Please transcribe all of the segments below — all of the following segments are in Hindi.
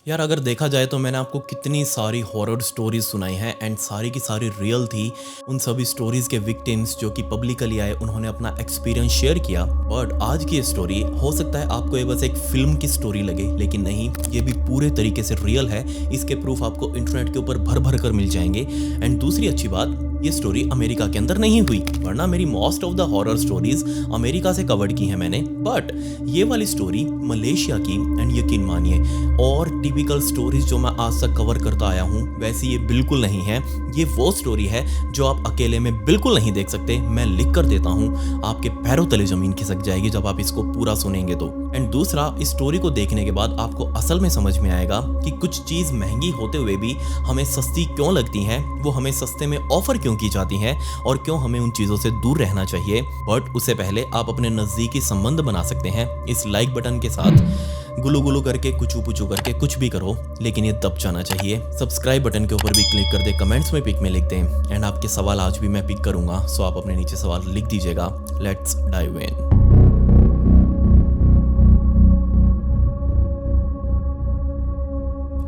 यार अगर देखा जाए तो मैंने आपको कितनी सारी हॉरर स्टोरीज सुनाई हैं एंड सारी की सारी रियल थी। उन सभी स्टोरीज के विक्टिम्स जो कि पब्लिकली आए उन्होंने अपना एक्सपीरियंस शेयर किया। बट आज की ये स्टोरी हो सकता है आपको ये बस एक फिल्म की स्टोरी लगे, लेकिन नहीं, ये भी पूरे तरीके से रियल है। इसके प्रूफ आपको इंटरनेट के ऊपर भर भर कर मिल जाएंगे। एंड दूसरी अच्छी बात, ये स्टोरी अमेरिका के अंदर नहीं हुई, वरना मेरी most of the horror stories America से कवर्ड की हैं मैंने। बट ये वाली स्टोरी मलेशिया की, एंड यकीन मानिए और टिपिकल स्टोरीज जो मैं आज तक कवर करता आया हूँ वैसी ये बिल्कुल नहीं है। ये वो स्टोरी है जो आप अकेले में बिल्कुल नहीं देख सकते। मैं लिख कर देता हूँ, आपके पैरों तले जमीन खिसक जाएगी जब आप इसको पूरा सुनेंगे तो। एंड दूसरा, इस स्टोरी को देखने के बाद आपको असल में समझ में आएगा कि कुछ चीज महंगी होते हुए भी हमें सस्ती क्यों लगती हैं, वो हमें सस्ते में ऑफर क्यों की जाती हैं और क्यों हमें उन चीजों से दूर रहना चाहिए। बट उससे पहले आप अपने नजदीकी संबंध बना सकते हैं इस लाइक बटन के साथ। गुलू गुलू करके, कुचू पुचू करके, कुछ भी करो, लेकिन ये दब जाना चाहिए। सब्सक्राइब बटन के ऊपर भी क्लिक कर दे, कमेंट्स में पिक में लिख दें। एंड आपके सवाल आज भी मैं पिक करूंगा, सो आप अपने नीचे सवाल लिख दीजिएगा। Let's dive in.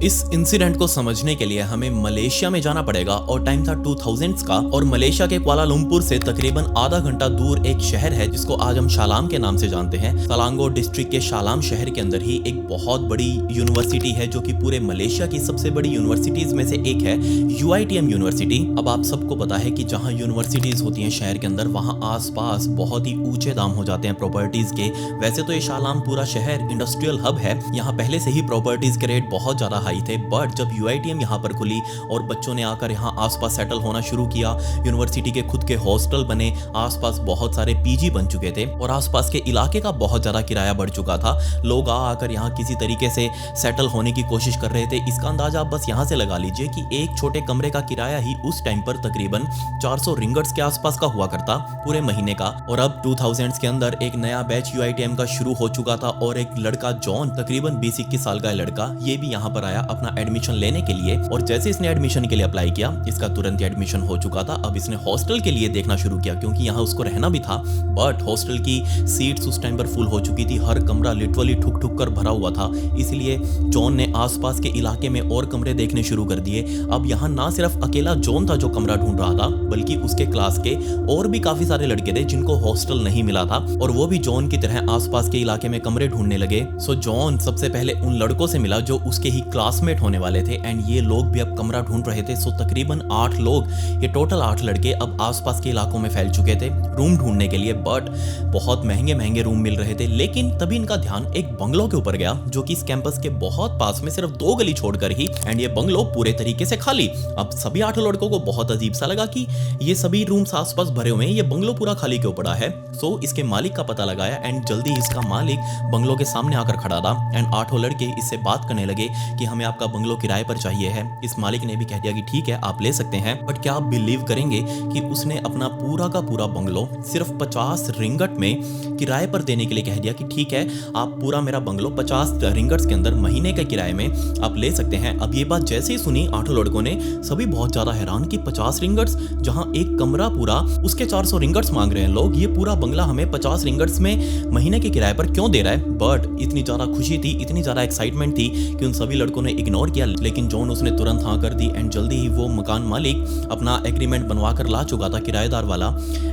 इस इंसिडेंट को समझने के लिए हमें मलेशिया में जाना पड़ेगा और टाइम था 2000s का। और मलेशिया के कुआलालंपुर से तकरीबन आधा घंटा दूर एक शहर है जिसको आज हम शालाम के नाम से जानते हैं। सलांगो डिस्ट्रिक्ट के शालाम शहर के अंदर ही एक बहुत बड़ी यूनिवर्सिटी है जो कि पूरे मलेशिया की सबसे बड़ी यूनिवर्सिटीज में से एक है, UITM यूनिवर्सिटी। अब आप सबको पता है कि जहाँ यूनिवर्सिटीज होती हैं शहर के अंदर, वहाँ आसपास बहुत ही ऊंचे दाम हो जाते हैं प्रॉपर्टीज के। वैसे तो ये शालाम पूरा शहर इंडस्ट्रियल हब है, यहाँ पहले से ही प्रॉपर्टीज के रेट बहुत ज्यादा हाई थे। बट जब UITM यहाँ पर खुली और बच्चों ने आकर यहाँ आसपास सेटल होना शुरू किया, यूनिवर्सिटी के खुद के हॉस्टल बने, आसपास बहुत सारे PG बन चुके थे और आसपास के इलाके का बहुत ज्यादा किराया बढ़ चुका था। लोग आकर यहाँ किसी तरीके से सेटल होने की कोशिश कर रहे थे। इसका अंदाजा आप बस यहाँ से लगा लीजिए कि एक छोटे कमरे का किराया ही उस टाइम पर तकरीबन 400 रिंगट्स के आसपास का हुआ करता पूरे महीने का। और अब 2000s के अंदर एक नया बैच UITM का शुरू हो चुका था और एक लड़का जॉन, तकरीबन 20-21 साल का लड़का, ये भी यहाँ पर आया अपना एडमिशन लेने के लिए। और जैसे इसने एडमिशन के लिए अप्लाई किया, इसका तुरंत ही एडमिशन हो चुका था। अब इसने हॉस्टल के लिए देखना शुरू किया क्योंकि यहाँ उसको रहना भी था। बट हॉस्टल की सीट्स उस टाइम पर फुल हो चुकी थी, हर कमरा लिटरली ठुक ठुक कर भरा हुआ था। इसलिए जॉन ने आसपास के इलाके में और कमरे देखने शुरू कर दिए। अब यहाँ ना सिर्फ अकेला जॉन था जो कमरा ढूंढ रहा था, बल्कि उसके क्लास के और भी काफी सारे लड़के थे जिनको हॉस्टल नहीं मिला था और वो भी जॉन की तरह आसपास के इलाके में कमरे ढूंढने लगे। सो जॉन सबसे पहले उन लड़कों से मिला जो उसके ही क्लासमेट होने वाले थे एंड ये लोग भी अब कमरा ढूंढ रहे थे। सो तकरीबन 8 लोग, ये टोटल 8 लड़के अब आसपास के इलाकों में फैल चुके थे रूम ढूंढने के लिए। बट बहुत महंगे महंगे रूम मिल रहे थे। लेकिन तभी इनका ध्यान एक बंगलो के ऊपर गया जो कि इस कैंपस के बहुत पास में, सिर्फ 2 गली छोड़कर ही, एंड ये बंगलो पूरे तरीके से खाली। अब सभी 8 लड़कों को बहुत अजीब सा लगा कि ये सभी रूम्स आसपास भरे हुए हैं, ये बंगलो पूरा खाली क्यों पड़ा है। सो इसके मालिक का पता लगाया एंड जल्दी इसका मालिक बंगलो के सामने आकर खड़ा था एंड 8 लड़के इससे बात करने लगे कि हमें आपका बंगलो किराए पर चाहिए है। इस मालिक ने भी कह दिया कि ठीक है, आप ले सकते हैं। बट क्या आप बिलीव करेंगे कि उसने अपना पूरा का पूरा बंगलो सिर्फ 50 रिंगट में किराए पर देने के लिए कह दिया कि ठीक है, आप पूरा मेरा बंगलो 50 रिंगट्स के अंदर महीने के किराए में आप ले सकते हैं। अब ये बात जैसे ही सुनी 8 लड़कों ने, सभी बहुत ज्यादा हैरान कि 50 रिंगट्स, जहां एक कमरा पूरा उसके 400 रिंगट्स मांग रहे हैं लोग, ये पूरा बंगला हमें 50 रिंगट्स में महीने के किराए पर क्यों दे रहा है। बट इतनी ज्यादा खुशी थी, इतनी ज्यादा एक्साइटमेंट थी कि उन सभी लड़कों ने इग्नोर किया। लेकिन जॉन उसने तुरंत हाँ कर दी एंड जल्दी ही वो मकान मालिक अपना एग्रीमेंट बनवा कर ला चुका था, किराएदार वाला।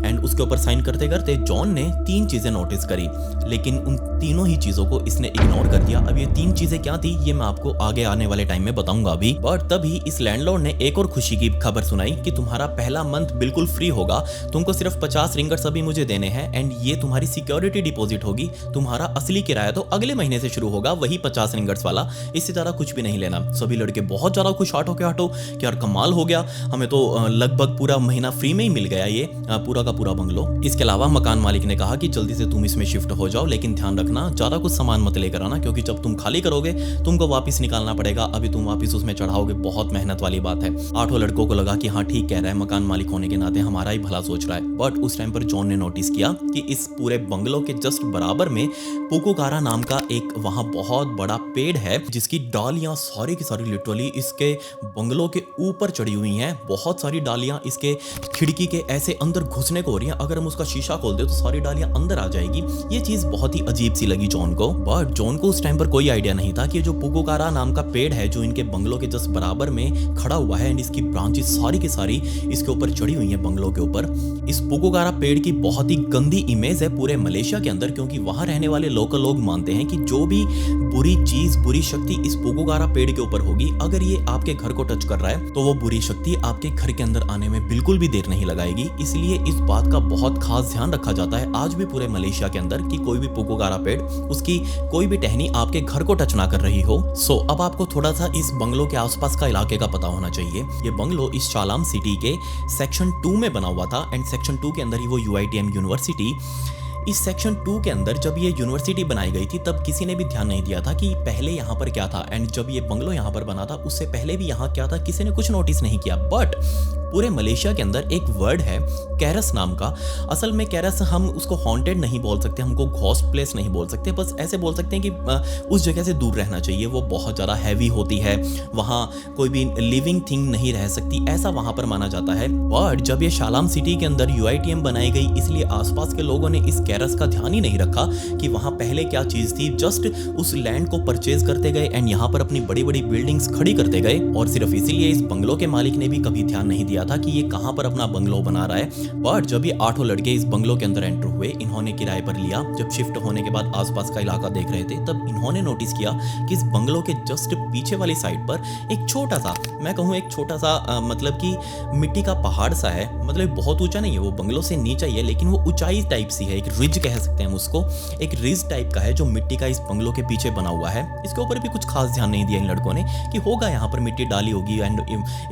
एंड उसके ऊपर साइन करते करते जॉन ने 3 चीजें नोटिस करी, लेकिन उन तीनों ही चीजों को इसने इग्नोर कर दिया। अब ये 3 चीजें क्या थी ये मैं आपको आगे आने वाले टाइम में बताऊंगा अभी। बट तभी इस लैंडलॉर्ड ने एक और खुशी की खबर सुनाई कि तुम्हारा पहला मंथ बिल्कुल फ्री होगा, तुमको सिर्फ 50 रिंगट्स अभी मुझे देने हैं एंड ये तुम्हारी सिक्योरिटी डिपॉजिट होगी। तुम्हारा असली किराया तो अगले महीने से शुरू होगा, वही 50 रिंगट्स वाला, इससे ज्यादा कुछ भी नहीं लेना। सभी लड़के बहुत ज्यादा खुश, आटो के आटो कि यार कमाल हो गया, हमें तो लगभग पूरा महीना फ्री में ही मिल गया ये पूरा का पूरा बंगलो। इसके अलावा मकान मालिक ने कहा कि जल्दी से तुम इसमें शिफ्ट हो जाओ, लेकिन ध्यान रखना ज्यादा कुछ सामान मत लेकर आना क्योंकि जब तुम खाली करोगे तुमको वापस निकालना पड़ेगा, अभी तुम वापस उसमें चढ़ाओगे, बहुत मेहनत वाली बात है। 8 लड़कों को लगा कि हाँ ठीक कह रहा है, मकान मालिक होने के नाते हमारा ही भला सोच रहा है। बट उस टाइम पर जॉन ने नोटिस किया कि इस पूरे बंगलो के जस्ट बराबर में पुकुकारा नाम का एक वहां बहुत बड़ा पेड़ है जिसकी डालियां डालियां सारी की सारी लिटरली इसके बंगलों के ऊपर चढ़ी हुई हैं। बहुत सारी डालियां इसके खिड़की के ऐसे अंदर घुसने को हो रही हैं। अगर हम उसका शीशा खोल दे तो सारी डालियां अंदर आ जाएगी। ये चीज बहुत ही अजीब सी लगी जॉन को। बट जॉन को उस टाइम पर कोई आइडिया नहीं था कि जो पुगोकारा नाम का पेड़ है जो इनके बंगलों के जस्ट बराबर में खड़ा हुआ है एंड इसकी ब्रांचेस सारी की सारी इसके ऊपर चढ़ी हुई हैं बंगलों के ऊपर। इस पुगोकारा पेड़ की बहुत ही गंदी इमेज है पूरे मलेशिया के अंदर, क्योंकि वहां रहने वाले लोकल लोग मानते हैं कि जो भी बुरी चीज, बुरी शक्ति इस पुगोकारा पेड़ के ऊपर होगी, अगर ये आपके घर को टच कर रहा है तो वो बुरी शक्ति आपके घर के अंदर आने में बिल्कुल भी देर नहीं लगाएगी। इसलिए इस बात का बहुत खास ध्यान रखा जाता है आज भी पूरे मलेशिया के अंदर कि कोई भी पुगोकारा पेड़, उसकी कोई भी टहनी आपके घर को टच ना कर रही हो। सो अब आपको थोड़ा सा इस बंगलो के आसपास का इलाके का पता होना चाहिए। ये बंगलो इस शालाम सिटी के सेक्शन 2 में बना हुआ था एंड सेक्शन 2 के अंदर ही वो UITM यूनिवर्सिटी। इस सेक्शन 2 के अंदर जब ये यूनिवर्सिटी बनाई गई थी तब किसी ने भी ध्यान नहीं दिया था कि पहले यहाँ पर क्या था, एंड जब ये बंगलो यहाँ पर बना था उससे पहले भी यहाँ क्या था किसी ने कुछ नोटिस नहीं किया। बट पूरे मलेशिया के अंदर एक वर्ड है कैरस नाम का। असल में कैरस हम उसको हॉन्टेड नहीं बोल सकते, हमको घोस्ट प्लेस नहीं बोल सकते, बस ऐसे बोल सकते हैं कि उस जगह से दूर रहना चाहिए। वो बहुत ज़्यादा हैवी होती है, वहाँ कोई भी लिविंग थिंग नहीं रह सकती, ऐसा वहाँ पर माना जाता है। बट जब ये शालाम सिटी के अंदर UITM बनाई गई इसलिए आसपास के लोगों ने इस कैरस का ध्यान ही नहीं रखा कि वहाँ पहले क्या चीज़ थी। जस्ट उस लैंड को परचेज करते गए एंड यहाँ पर अपनी बड़ी बड़ी बिल्डिंग्स खड़ी करते गए, और सिर्फ इसीलिए इस बंगलो के मालिक ने भी कभी ध्यान नहीं दिया था कि ये कहां पर अपना बंगलो बना रहा है। बट जब ये 8 लड़के इस बंगलो के अंदर एंटर हुए, इन्होंने किराए पर लिया। जब शिफ्ट होने के बाद आसपास का इलाका देख रहे थे तब इन्होंने नोटिस किया कि इस बंगलो के जस्ट पीछे वाली साइड पर एक छोटा सा, मैं कहूँ एक छोटा सा मतलब कि मिट्टी का पहाड़ सा है। मतलब बहुत ऊंचा नहीं है, वो बंगलो से नीचा ही है, लेकिन वो ऊंचाई टाइप सी है, एक रिज कह सकते हैं हम उसको। एक रिज टाइप का है जो मिट्टी का इस बंगलो के पीछे बना हुआ है। इसके ऊपर भी कुछ खास ध्यान नहीं दिया इन लड़कों ने कि होगा यहाँ पर मिट्टी डाली होगी एंड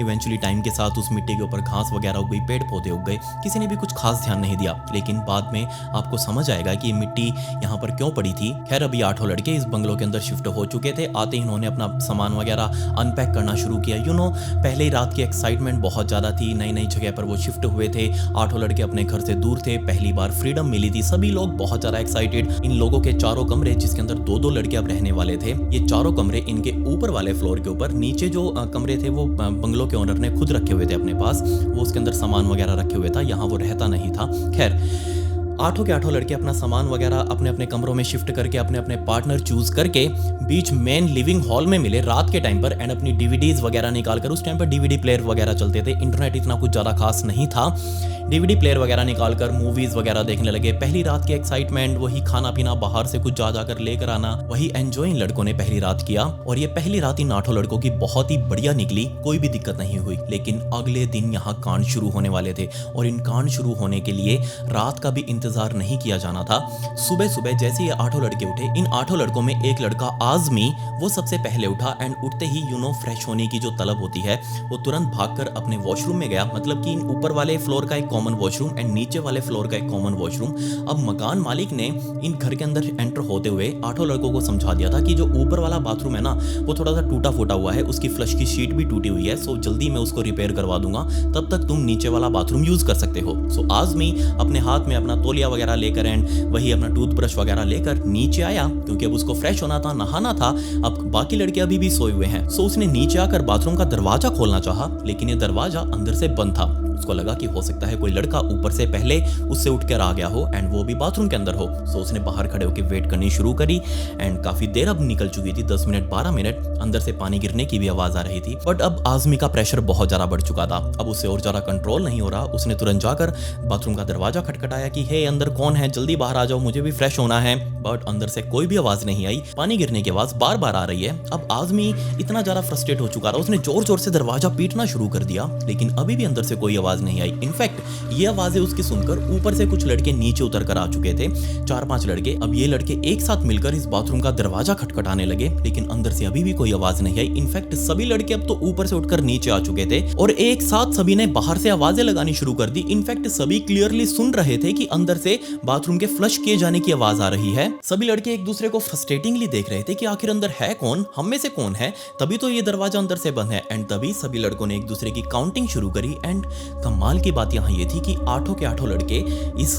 इवेंचुअली टाइम के साथ उस मिट्टी के ऊपर घास वगैरह उग गई, पेड़ पौधे उग गए। किसी ने भी कुछ खास ध्यान नहीं दिया, लेकिन बाद में आपको समझ आएगा कि ये मिट्टी यहाँ पर क्यों पड़ी थी। खैर अभी 8 लड़के इस बंगलो के अंदर शिफ्ट हो चुके थे। आते ही इन्होंने अपना सामान वगैरह अनपैक करना शुरू किया। पहले ही रात की एक्साइटमेंट बहुत ज़्यादा थी, नई नई जगह पर वो शिफ्ट हुए थे। 8 लड़के अपने घर से दूर थे, पहली बार फ्रीडम मिली थी, सभी लोग बहुत ज़्यादा एक्साइटेड। इन लोगों के 4 कमरे, जिसके अंदर 2-2 लड़के अब रहने वाले थे, ये 4 कमरे इनके ऊपर वाले फ्लोर के ऊपर, नीचे जो कमरे थे वो बंगलो के ओनर ने खुद रखे हुए थे अपने पास, वो उसके अंदर सामान वगैरह रखे हुए था, यहाँ वो रहता नहीं था। खैर 8 लड़के अपना सामान वगैरह अपने अपने कमरों में शिफ्ट करके अपने अपने पार्टनर चूज करके बीच मेन लिविंग हॉल में मिले रात के टाइम पर एंड अपनी DVDs वगैरह निकालकर, उस टाइम पर DVD प्लेयर वगैरह चलते थे, इंटरनेट इतना कुछ ज़्यादा खास नहीं था, DVD प्लेयर वगैरह निकालकर मूवीज़ वगैरह देखने लगे। पहली रात की एक्साइटमेंट, वही खाना पीना बाहर से कुछ जा जाकर लेकर आना, वही एंजॉय इन लड़कों ने पहली रात किया। और ये पहली रात इन 8 लड़कों की बहुत ही बढ़िया निकली, कोई भी दिक्कत नहीं हुई। लेकिन अगले दिन यहाँ कांड शुरू होने वाले थे और इन कांड शुरू होने के लिए रात का भी इंतजार नहीं किया जाना था। सुबह सुबह जैसे ये 8 लड़के उठे, इन 8 लड़कों में एक लड़का आजमी, वो सबसे पहले उठा एंड उठते ही फ्रेश होने की जो तलब होती है वो तुरंत भागकर अपने वॉशरूम में गया। मतलब कि इन ऊपर वाले फ्लोर का एक कॉमन वॉशरूम एंड नीचे वाले फ्लोर का एक कॉमन वॉशरूम। अब मकान मालिक ने इन घर के अंदर एंटर होते हुए 8 लड़कों को समझा दिया था कि जो ऊपर वाला बाथरूम है ना वो थोड़ा सा टूटा फूटा हुआ है, उसकी फ्लश की शीट भी टूटी हुई है, सो जल्दी मैं उसको रिपेयर करवा दूंगा, तब तक तुम नीचे वाला बाथरूम यूज कर सकते हो। सो आजमी अपने हाथ में अपना तौलिया वगैरह लेकर एंड वही अपना टूथब्रश वगैरह लेकर नीचे आया, क्योंकि अब उसको फ्रेश होना था, नहाना था। अब बाकी लड़के अभी भी सोए हुए हैं, सो उसने नीचे आकर बाथरूम का दरवाजा खोलना चाहा, लेकिन ये दरवाजा अंदर से बंद था। उसको लगा कि हो सकता है कोई लड़का ऊपर से पहले उससे उठकर आ गया हो एंड वो भी बाथरूम के अंदर हो। सो उसने बाहर खड़े होकर वेट करनी शुरू करी एंड काफी देर अब निकल चुकी थी, 10 मिनट 12 मिनट, अंदर से पानी गिरने की भी आवाज आ रही थी। बट अब आजमी का प्रेशर बहुत ज्यादा बढ़ चुका था, अब उससे और ज्यादा कंट्रोल नहीं हो रहा। उसने तुरंत जाकर बाथरूम का दरवाजा खटखटाया कि हे अंदर कौन है, जल्दी बाहर आ जाओ, मुझे भी फ्रेश होना है। बट अंदर से कोई भी आवाज नहीं आई, पानी गिरने की आवाज बार बार आ रही है। अब आजमी इतना ज्यादा फ्रस्ट्रेट हो चुका था, उसने जोर जोर से दरवाजा पीटना शुरू कर दिया, लेकिन अभी भी अंदर से कोई आवाज नहीं आई। इनफैक्ट ये आवाजें उसकी सुनकर ऊपर से कुछ लड़के नीचे उतर कर आ चुके थे, 4-5 लड़के। अब ये लड़के एक साथ मिलकर इस बाथरूम का दरवाजा खटखटाने लगे, लेकिन अंदर से अभी भी कोई आवाज नहीं आई। इनफैक्ट सभी लड़के अब तो ऊपर से उठकर नीचे आ चुके थे और एक साथ सभी ने बाहर से आवाजें लगानी शुरू कर दी। इनफैक्ट सभी क्लियरली सुन रहे थे कि अंदर से बाथरूम के फ्लश किए जाने की आवाज आ रही है। सभी लड़के एक दूसरे को फ्रस्ट्रेटिंगली देख रहे थे कि आखिर अंदर है कौन, हम में से कौन है, तभी तो ये दरवाजा अंदर से बंद है। एंड तभी सभी लड़कों ने एक दूसरे की काउंटिंग शुरू करी। एंड कमाल की बात यहाँ ये थी कि 8 के 8 लड़के इस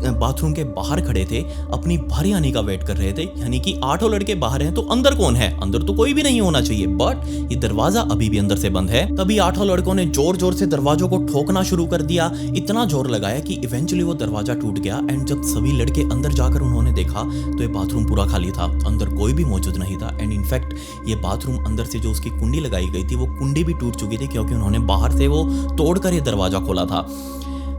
बाथरूम के बाहर खड़े थे, अपनी बारी आने का वेट कर रहे थे। यानी कि 8 लड़के बाहर हैं तो अंदर कौन है? अंदर तो कोई भी नहीं होना चाहिए, बट ये दरवाजा अभी भी अंदर से बंद है। तभी 8 लड़कों ने जोर जोर से दरवाजों को ठोकना शुरू कर दिया। इतना जोर लगाया कि इवेंचुअली वो दरवाजा टूट गया। एंड जब सभी लड़के अंदर जाकर उन्होंने देखा तो ये बाथरूम पूरा खाली था, अंदर कोई भी मौजूद नहीं था। एंड इनफैक्ट ये बाथरूम अंदर से जो उसकी कुंडी लगाई गई थी वो कुंडी भी टूट चुकी थी, क्योंकि उन्होंने बाहर से वो तोड़कर ये दरवाजा खोला था।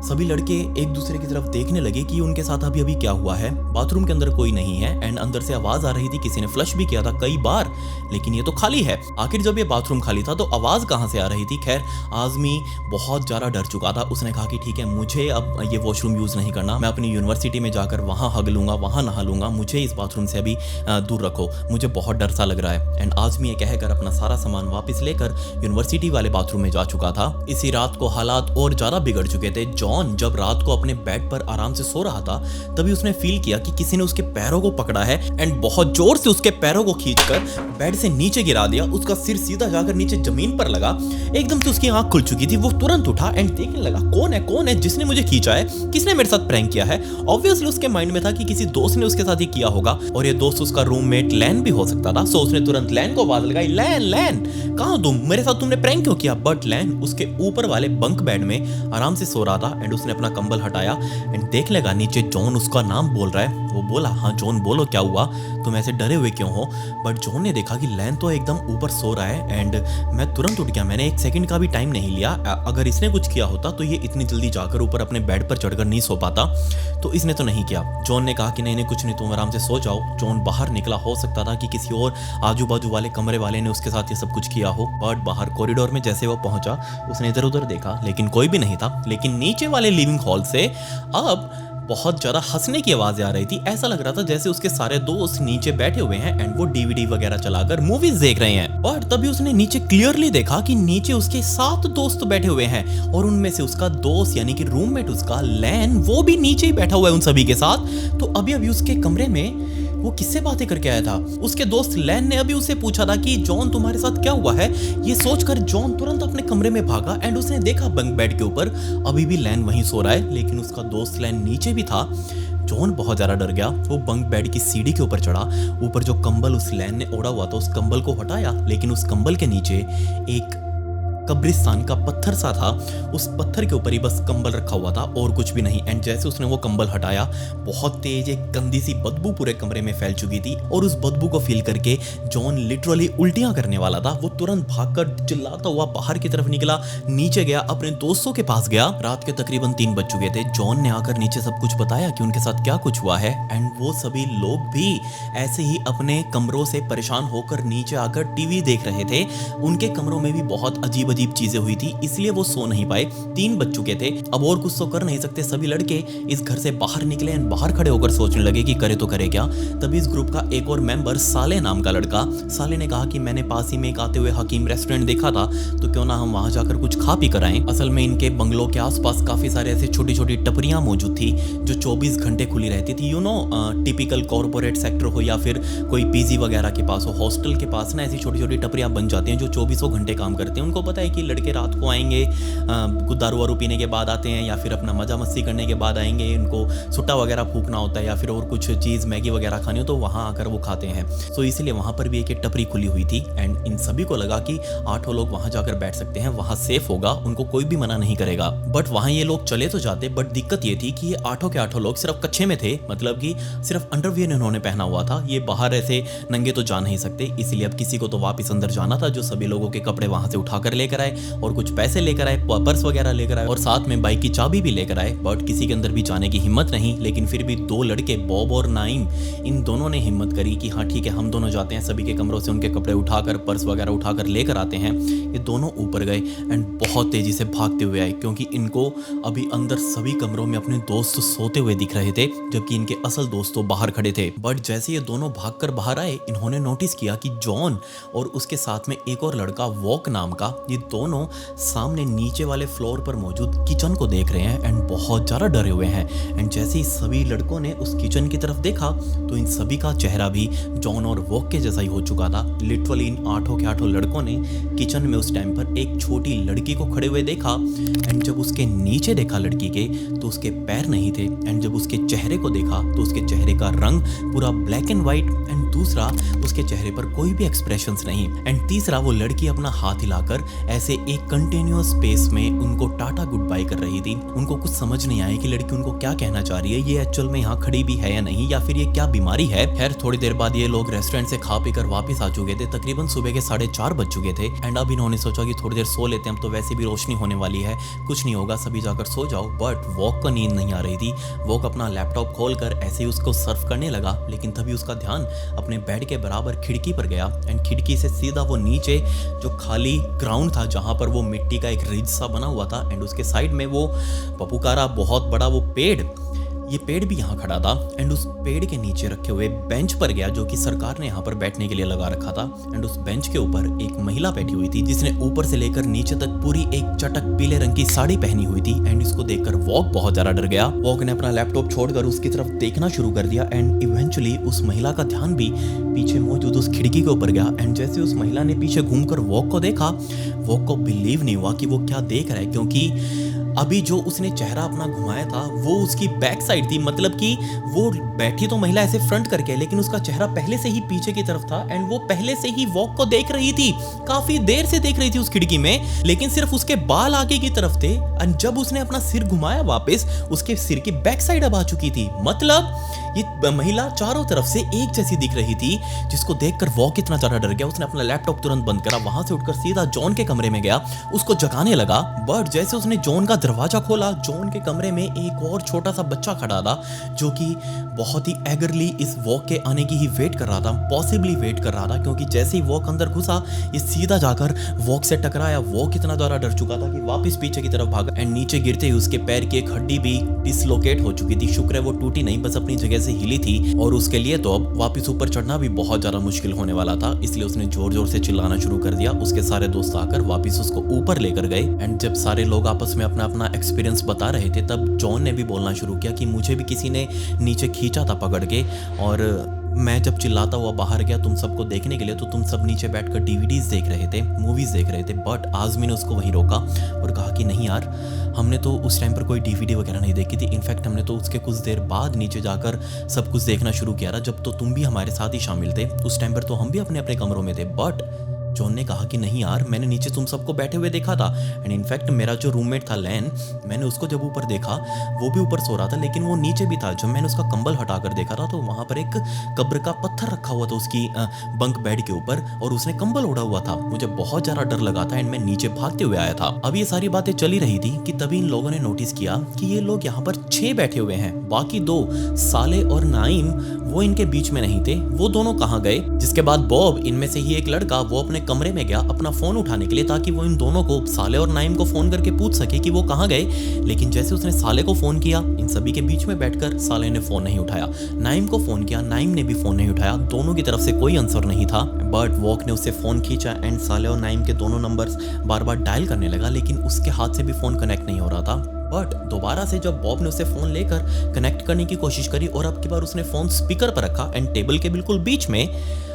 सभी लड़के एक दूसरे की तरफ देखने लगे कि उनके साथ अभी अभी क्या हुआ है। बाथरूम के अंदर कोई नहीं है एंड अंदर से आवाज आ रही थी, किसी ने फ्लश भी किया था कई बार, लेकिन ये तो खाली है। आखिर जब ये बाथरूम खाली था तो आवाज कहां से आ रही थी? खैर, आजमी बहुत ज्यादा डर चुका था। उसने कहा कि ठीक है, मुझे अब ये वॉशरूम यूज नहीं करना, मैं अपनी यूनिवर्सिटी में जाकर वहां हग लूंगा, वहां नहा लूंगा, मुझे इस बाथरूम से अभी दूर रखो, मुझे बहुत डर सा लग रहा है। एंड आजमी ये कहकर अपना सारा सामान वापस लेकर यूनिवर्सिटी वाले बाथरूम में जा चुका था। इसी रात को हालात और ज्यादा बिगड़ चुके थे। जॉन जब रात को अपने बेड पर आराम से सो रहा था, तभी उसने फील किया कि किसी ने उसके पैरों को पकड़ा है एंड बहुत जोर से उसके पैरों को खींचकर बेड से नीचे गिरा दिया। उसका सिर सीधा जाकर नीचे जमीन पर लगा। एकदम से उसकी आंख खुल चुकी थी। वो तुरंत उठा एंड देखने लगा, कौन है जिसने मुझे खींचा है, किसने मेरे साथ प्रैंक किया है। ऑब्वियसली उसके माइंड में था कि किसी दोस्त ने उसके साथ ही किया होगा और ये दोस्त उसका रूममेट लैन भी हो सकता था। सो उसने तुरंत लैन को आवाज लगाई, लैन कहां तुम, मेरे साथ तुमने प्रैंक क्यों किया? बट लैन उसके ऊपर वाले बंक बेड में आराम से सो रहा था एंड उसने अपना कंबल हटाया एंड देख लगा नीचे जॉन उसका नाम बोल रहा है। वो बोला, हाँ जॉन बोलो क्या हुआ, तुम ऐसे डरे हुए क्यों हो? बट जॉन ने देखा कि लैन तो एकदम ऊपर सो रहा है एंड मैं तुरंत उठ गया, मैंने 1 सेकंड का भी टाइम नहीं लिया। अगर इसने कुछ किया होता तो ये इतनी जल्दी जाकर ऊपर अपने बेड पर चढ़कर नहीं सो पाता, तो इसने तो नहीं किया। जॉन ने कहा कि नहीं कुछ नहीं, तुम आराम से सो जाओ। जॉन बाहर निकला, हो सकता था कि किसी और आजू बाजू वाले कमरे वाले ने उसके साथ ये सब कुछ किया हो। बट बाहर कॉरिडोर में जैसे वो पहुंचा, उसने इधर उधर देखा लेकिन कोई भी नहीं था। लेकिन नीचे वाले लिविंग हॉल से अब बहुत ज्यादा हंसने की आवाजें आ रही थी। ऐसा लग रहा था जैसे उसके सारे दोस्त नीचे बैठे हुए हैं एंड वो डीवीडी वगैरह चलाकर मूवीज देख रहे हैं। और तभी उसने नीचे क्लियरली देखा कि नीचे उसके 7 दोस्त बैठे हुए हैं और उनमें से उसका दोस्त यानी कि रूममेट उसका लैन, वो भी नीचे ही बैठा हुआ है उन सभी के साथ। तो अभी अभी उसके कमरे में वो किससे बातें करके आया था? उसके दोस्त लैन ने अभी उसे पूछा था कि जॉन तुम्हारे साथ क्या हुआ है। ये सोचकर जॉन तुरंत अपने कमरे में भागा एंड उसने देखा बंक बेड के ऊपर अभी भी लैन वहीं सो रहा है, लेकिन उसका दोस्त लैन नीचे भी था। जॉन बहुत ज्यादा डर गया। वो बंक बेड की सीढ़ी के ऊपर चढ़ा। ऊपर जो कंबल उस लैन ने ओढ़ा हुआ था उस कंबल को हटाया, लेकिन उस कंबल के नीचे एक कब्रिस्तान का पत्थर सा था। उस पत्थर के ऊपर ही बस कंबल रखा हुआ था और कुछ भी नहीं। एंड जैसे उसने वो कंबल हटाया, बहुत तेज एक गंदी सी बदबू पूरे कमरे में फैल चुकी थी और उस बदबू को फील करके जॉन लिटरली उल्टियां करने वाला था। वो तुरंत भागकर चिल्लाता हुआ बाहर की तरफ निकला, नीचे गया, अपने दोस्तों के पास गया। रात के तकरीबन 3 बज चुके थे। जॉन ने आकर नीचे सब कुछ बताया कि उनके साथ क्या कुछ हुआ है एंड वो सभी लोग भी ऐसे ही अपने कमरों से परेशान होकर नीचे आकर टीवी देख रहे थे। उनके कमरों में भी बहुत अजीब चीजें हुई थी, इसलिए वो सो नहीं पाए। 3 बज चुके थे, अब और कुछ तो कर नहीं सकते। सभी लड़के इस घर से बाहर निकले एंड बाहर खड़े होकर सोचने लगे कि करे तो करे क्या। तभी इस ग्रुप का एक और मेंबर साले नाम का लड़का, साले ने कहा कि मैंने पास ही में एक आते हुए हकीम रेस्टोरेंट देखा था, तो क्यों ना हम वहां जाकर कुछ खा पी कर आएं। असल में इनके बंगलों के आसपास काफी सारे ऐसे छोटी छोटी टपरियां मौजूद थी जो 24 घंटे खुली रहती थी। टिपिकल कॉर्पोरेट सेक्टर हो या फिर कोई पीजी वगैरह के पास हो, हॉस्टल के पास ना ऐसी छोटी छोटी टपरियां बन जाती हैं जो 24 घंटे काम करते हैं। उनको पता है कि लड़के रात को आएंगे, कुछ दारू वारू पीने के बाद आते हैं या फिर अपना मजा मस्ती करने के बाद आएंगे, इनको सुट्टा वगैरह फूकना होता है या फिर और कुछ चीज़ मैगी वगैरह खानी हो तो वहाँ आकर वो खाते हैं। सो इसीलिए वहाँ पर भी एक टपरी खुली हुई थी एंड इन सभी को लगा कि 8 लोग वहाँ जाकर बैठ सकते हैं, वहाँ सेफ होगा, उनको कोई भी मना नहीं करेगा। बट वहाँ ये लोग चले तो जाते, बट दिक्कत ये थी कि ये 8 के 8 लोग सिर्फ कच्छे में थे, मतलब कि सिर्फ अंडरवियर इन्होंने पहना हुआ था। ये बाहर ऐसे नंगे तो जा नहीं सकते, इसलिए अब किसी को तो वापस अंदर जाना था, जो सभी लोगों के कपड़े वहाँ से उठाकर लेकर आए और कुछ पैसे लेकर आए, पर्स वगैरह लेकर आए और साथ में बाइक की चाबी भी लेकर आए। बट किसी के अंदर भी जाने की हिम्मत नहीं, लेकिन फिर भी 2 लड़के बॉब और नाइम, इन दोनों ने हिम्मत करी कि हाँ ठीक है हम दोनों जाते हैं, सभी के कमरों से उनके कपड़े उठाकर पर्स वगैरह उठाकर लेकर आते हैं। ये दोनों ऊपर गए एंड बहुत तेजी से भागते हुए आए, क्योंकि इनको अभी अंदर सभी कमरों में अपने दोस्त सोते हुए दिख रहे थे, जबकि इनके असल दोस्त तो बाहर खड़े थे। बट जैसे ये दोनों भागकर बाहर आए, इन्होंने नोटिस किया कि जॉन और उसके साथ में एक और लड़का वॉक नाम का, ये दोनों सामने नीचे वाले फ्लोर पर मौजूद किचन को देख रहे हैं एंड बहुत ज़्यादा डरे हुए हैं। एंड जैसे ही सभी लड़कों ने उस किचन की तरफ देखा तो इन सभी का चेहरा भी जॉन और वॉक के जैसा ही हो चुका था। लिटरली इन 8 के 8 लड़कों ने किचन में उस टाइम पर एक छोटी लड़की को खड़े हुए देखा एंड जब उसके नीचे देखा लड़की के तो उसके पैर नहीं थे एंड जब उसके चेहरे को देखा तो उसके चेहरे का रंग पूरा ब्लैक एंड व्हाइट एंड दूसरा उसके चेहरे पर कोई भी एक्सप्रेशंस नहीं एंड तीसरा वो लड़की अपना हाथ हिलाकर ऐसे एक कंटिन्यूअस स्पेस में उनको टाटा गुड बाय कर रही थी। उनको कुछ समझ नहीं आया कि लड़की उनको क्या कहना चाह रही है, ये एक्चुअल में यहाँ खड़ी भी है या नहीं, या फिर ये क्या बीमारी है। खैर थोड़ी देर बाद ये लोग रेस्टोरेंट से खा पी कर वापिस आ चुके थे। तकरीबन सुबह के 4:30 बज चुके थे एंड अब इन्होंने सोचा कि थोड़ी देर सो लेते हैं, अब तो वैसे भी रोशनी होने वाली है, कुछ नहीं होगा, सभी जाकर सो जाओ। बट वॉक को नींद नहीं आ रही थी। वॉक अपना लैपटॉप खोल कर ऐसे ही उसको सर्फ करने लगा, लेकिन तभी उसका ध्यान अपने बेड के बराबर खिड़की पर गया एंड खिड़की से सीधा वो नीचे जो खाली ग्राउंड था जहां पर वो मिट्टी का एक रिज सा बना हुआ था एंड उसके साइड में वो पपुकारा बहुत बड़ा वो पेड़, ये पेड़ भी यहाँ खड़ा था एंड उस पेड़ के नीचे रखे हुए बेंच पर गया जो कि सरकार ने यहाँ पर बैठने के लिए लगा रखा था एंड उस बेंच के ऊपर एक महिला बैठी हुई थी जिसने ऊपर से लेकर नीचे तक पूरी एक चटक पीले रंग की साड़ी पहनी हुई थी एंड इसको देखकर वॉक बहुत ज्यादा डर गया। वॉक ने अपना लैपटॉप छोड़कर उसकी तरफ देखना शुरू कर दिया एंड इवेंचुअली उस महिला का ध्यान भी पीछे मौजूद उस खिड़की के ऊपर गया एंड जैसे उस महिला ने पीछे घूमकर वॉक को देखा, वॉक को बिलीव नहीं हुआ कि वो क्या देख रहा है, क्योंकि अभी जो उसने चेहरा अपना घुमाया था वो उसकी बैक साइड थी, मतलब कि वो बैठी तो महिला ऐसे फ्रंट करके, लेकिन उसका चेहरा पहले से ही पीछे की तरफ था एंड वो पहले से ही वॉक को देख रही थी, काफी देर से देख रही थी उस खिड़की में, लेकिन सिर्फ उसके बाल आगे की तरफ थे एंड जब उसने अपना सिर घुमाया वापस उसके सिर की बैक साइड अब आ चुकी थी। मतलब ये महिला चारों तरफ से एक जैसी दिख रही थी, जिसको देखकर वॉक इतना ज्यादा डर गया उसने अपना लैपटॉप तुरंत बंद करा, वहां से उठकर सीधा जॉन के कमरे में गया, उसको जगाने लगा। बट जैसे उसने जॉन का दरवाजा खोला, जॉन के कमरे में एक और छोटा सा बच्चा खड़ा था जो कि बहुत ही एगरली इस वॉक के आने की ही वेट कर रहा था, पॉसिबली वेट कर रहा था, क्योंकि जैसे ही वॉक अंदर घुसा ये सीधा जाकर वॉक से टकराया। वॉक इतना ज्यादा डर चुका था कि वापस पीछे की तरफ भागा एंड नीचे गिरते ही उसके पैर की एक हड्डी भी डिसलोकेट हो चुकी थी। शुक्र है वो टूटी नहीं, बस अपनी जगह से हिली थी और उसके लिए तो अब वापस ऊपर चढ़ना भी बहुत ज्यादा मुश्किल होने वाला था, इसलिए उसने जोर जोर से चिल्लाना शुरू कर दिया। उसके सारे दोस्त आकर वापस उसको ऊपर लेकर गए एंड जब सारे लोग आपस में अपना अपना एक्सपीरियंस बता रहे थे तब जॉन ने भी बोलना शुरू किया कि मुझे भी किसी ने नीचे खींचा था पकड़ के और मैं जब चिल्लाता हुआ बाहर गया तुम सबको देखने के लिए तो तुम सब नीचे बैठकर डीवीडीज देख रहे थे, मूवीज देख रहे थे। बट आज़मी ने उसको वहीं रोका और कहा कि नहीं यार, हमने तो उस टाइम पर कोई डीवीडी वगैरह नहीं देखी थी, इनफैक्ट हमने तो उसके कुछ देर बाद नीचे जाकर सब कुछ देखना शुरू किया था, जब तो तुम भी हमारे साथ ही शामिल थे। उस टाइम पर तो हम भी अपने अपने कमरों में थे। बट जॉन ने कहा कि नहीं यार, मैंने नीचे तुम सबको बैठे हुए देखा था एंड इनफैक्ट मेरा जो रूममेट था लैन, मैंने उसको जब ऊपर देखा वो भी ऊपर सो रहा था लेकिन वो नीचे भी था। जब मैंने उसका कंबल हटाकर देखा था तो वहां पर एक कब्र का पत्थर रखा हुआ था उसकी बंक बेड के ऊपर और उसने कंबल ओढ़ा हुआ था। मुझे बहुत ज्यादा डर लगा था एंड मैं नीचे भागते हुए आया था। अब ये सारी बातें चली रही थी कि तभी इन लोगों ने नोटिस किया कि ये लोग यहाँ पर 6 बैठे हुए हैं, बाकी 2 साले और नाइम वो इनके बीच में नहीं थे। वो दोनों कहाँ गए? जिसके बाद बॉब, इनमें से ही एक लड़का, वो अपने कमरे में गया अपना फोन उठाने के लिए ताकि वो इन दोनों को, साले और नाइम को फोन करके पूछ सके कि वो कहाँ गए। लेकिन जैसे उसने साले को फोन किया, इन सभी के बीच में बैठकर साले ने फोन नहीं उठाया। नाइम को फोन किया, नाइम ने भी फोन नहीं उठाया। दोनों की तरफ से कोई आंसर नहीं था। बट वॉक ने उससे फोन खींचा एंड साले और नाइम के दोनों नंबर्स बार बार डायल करने लगा, लेकिन उसके हाथ से भी फोन कनेक्ट नहीं हो रहा था। बट दोबारा से जब बॉब ने उसे फोन लेकर कनेक्ट करने की कोशिश करी और अब की बार उसने फोन स्पीकर पर रखा एंड टेबल के बिल्कुल बीच में,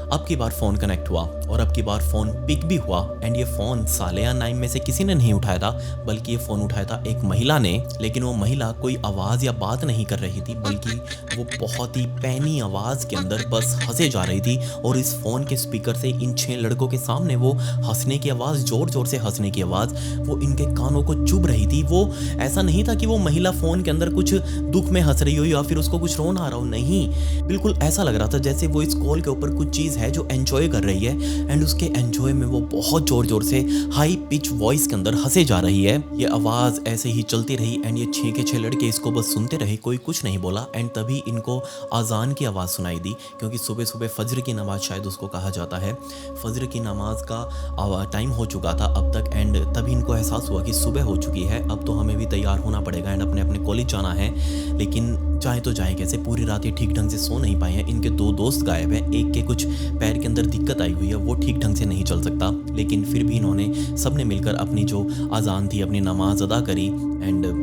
अब की बार फोन कनेक्ट हुआ और अब की बार फोन पिक भी हुआ एंड ये फोन साले या नाइम में से किसी ने नहीं उठाया था, बल्कि ये फोन उठाया था एक महिला ने। लेकिन वो महिला कोई आवाज या बात नहीं कर रही थी, बल्कि वो बहुत ही पैनी आवाज के अंदर बस हंसे जा रही थी और इस फोन के स्पीकर से इन 6 लड़कों के सामने वो हंसने की आवाज, जोर जोर से हंसने की आवाज वो इनके कानों को चुभ रही थी। वो ऐसा नहीं था कि वो महिला फोन के अंदर कुछ दुख में हंस रही हो या फिर उसको कुछ रोना आ रहा हो, नहीं, बिल्कुल ऐसा लग रहा था जैसे वो इस कॉल के ऊपर कुछ चीज है जो एंजॉय कर रही है एंड उसके एंजॉय में वो बहुत जोर जोर से हाई पिच वॉइस के अंदर हंसे जा रही है। ये आवाज ऐसे ही चलती रही एंड ये 6 के 6 लड़के इसको बस सुनते रहे, कोई कुछ नहीं बोला। एंड तभी इनको आजान की आवाज सुनाई दी, क्योंकि सुबह सुबह फज्र की नमाज शायद उसको कहा जाता है, फज्र की नमाज का टाइम हो चुका था अब तक। एंड तभी इनको एहसास हुआ कि सुबह हो चुकी है, अब तो हमें भी तैयार होना पड़ेगा एंड अपने अपने कॉलेज जाना है। लेकिन जाए तो जाए कैसे, पूरी रात ये ठीक ढंग से सो नहीं पाए हैं। इनके 2 दोस्त गायब हैं, एक के कुछ पैर के अंदर दिक्कत आई हुई है, वो ठीक ढंग से नहीं चल सकता। लेकिन फिर भी इन्होंने सबने मिलकर अपनी जो अजान थी, अपनी नमाज अदा करी एंड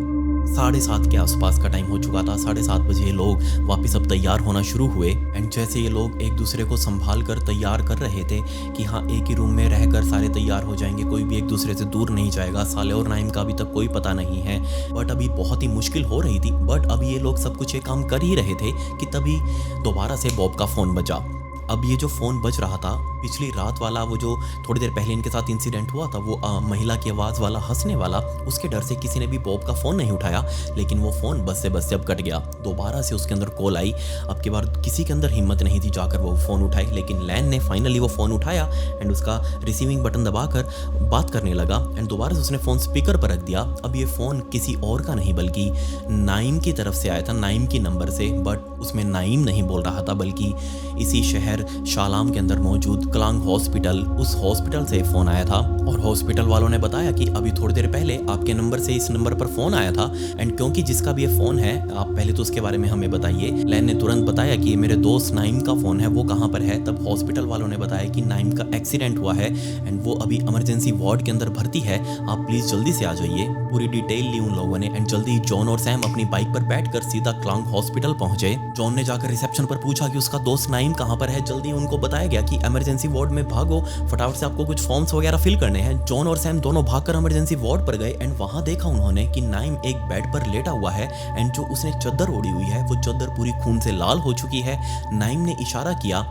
7:30 के आसपास का टाइम हो चुका था। 7:30 बजे ये लोग वापस अब तैयार होना शुरू हुए एंड जैसे ये लोग एक दूसरे को संभाल कर तैयार कर रहे थे कि हाँ एक ही रूम में रहकर सारे तैयार हो जाएंगे, कोई भी एक दूसरे से दूर नहीं जाएगा, साले और नाइम का अभी तक कोई पता नहीं है, बट अभी बहुत ही मुश्किल हो रही थी। बट अभी ये लोग सब कुछ ये काम कर ही रहे थे कि तभी दोबारा से बॉब का फ़ोन बजा। अब ये जो फ़ोन बज रहा था पिछली रात वाला, वो जो थोड़ी देर पहले इनके साथ इंसिडेंट हुआ था, वो महिला की आवाज़ वाला हंसने वाला, उसके डर से किसी ने भी बॉब का फ़ोन नहीं उठाया। लेकिन वो फ़ोन बस से अब कट गया। दोबारा से उसके अंदर कॉल आई। अब की बार किसी के अंदर हिम्मत नहीं थी जाकर वो फ़ोन उठाए, लेकिन लैन ने फाइनली वो फ़ोन उठाया एंड उसका रिसीविंग बटन दबाकर बात करने लगा एंड दोबारा से उसने फ़ोन स्पीकर पर रख दिया। अब ये फ़ोन किसी और का नहीं बल्कि नाइम की तरफ से आया था, नाइम की नंबर से, बट उसमें नाइम नहीं बोल रहा था बल्कि इसी शहर शालाम के अंदर मौजूद क्लांग हॉस्पिटल, उस हॉस्पिटल से फ़ोन आया था। और हॉस्पिटल वालों ने बताया कि अभी थोड़ी देर पहले आपके नंबर से इस नंबर पर फ़ोन आया था एंड क्योंकि जिसका भी ये फ़ोन है, आप पहले तो उसके बारे में हमें बताइए। लैन ने तुरंत बताया कि मेरे दोस्त नाइम का फ़ोन है, वो कहाँ पर है। तब हॉस्पिटल वालों ने बताया कि नाइम का एक्सीडेंट हुआ है एंड वो अभी इमरजेंसी वार्ड के अंदर भर्ती है, आप प्लीज़ जल्दी से आ जाइए। पूरी डिटेल ली उन लोगों ने एंड जल्दी जॉन और सैम अपनी बाइक पर बैठकर सीधा क्लांग हॉस्पिटल पहुंचे। जॉन ने जाकर रिसेप्शन पर पूछा कि उसका दोस्त नाइम कहाँ पर है। जल्दी उनको बताया गया कि इमरजेंसी वार्ड में भागो, फटाफट से आपको कुछ फॉर्म्स वगैरह फिल करने हैं। जॉन और सैम दोनों भागकर इमरजेंसी वार्ड पर गए एंड वहां देखा उन्होंने कि नाइम एक बेड पर लेटा हुआ है एंड जो उसने चद्दर ओढ़ी हुई है वो चद्दर पूरी खून से लाल हो चुकी है। नाइम ने इशारा किया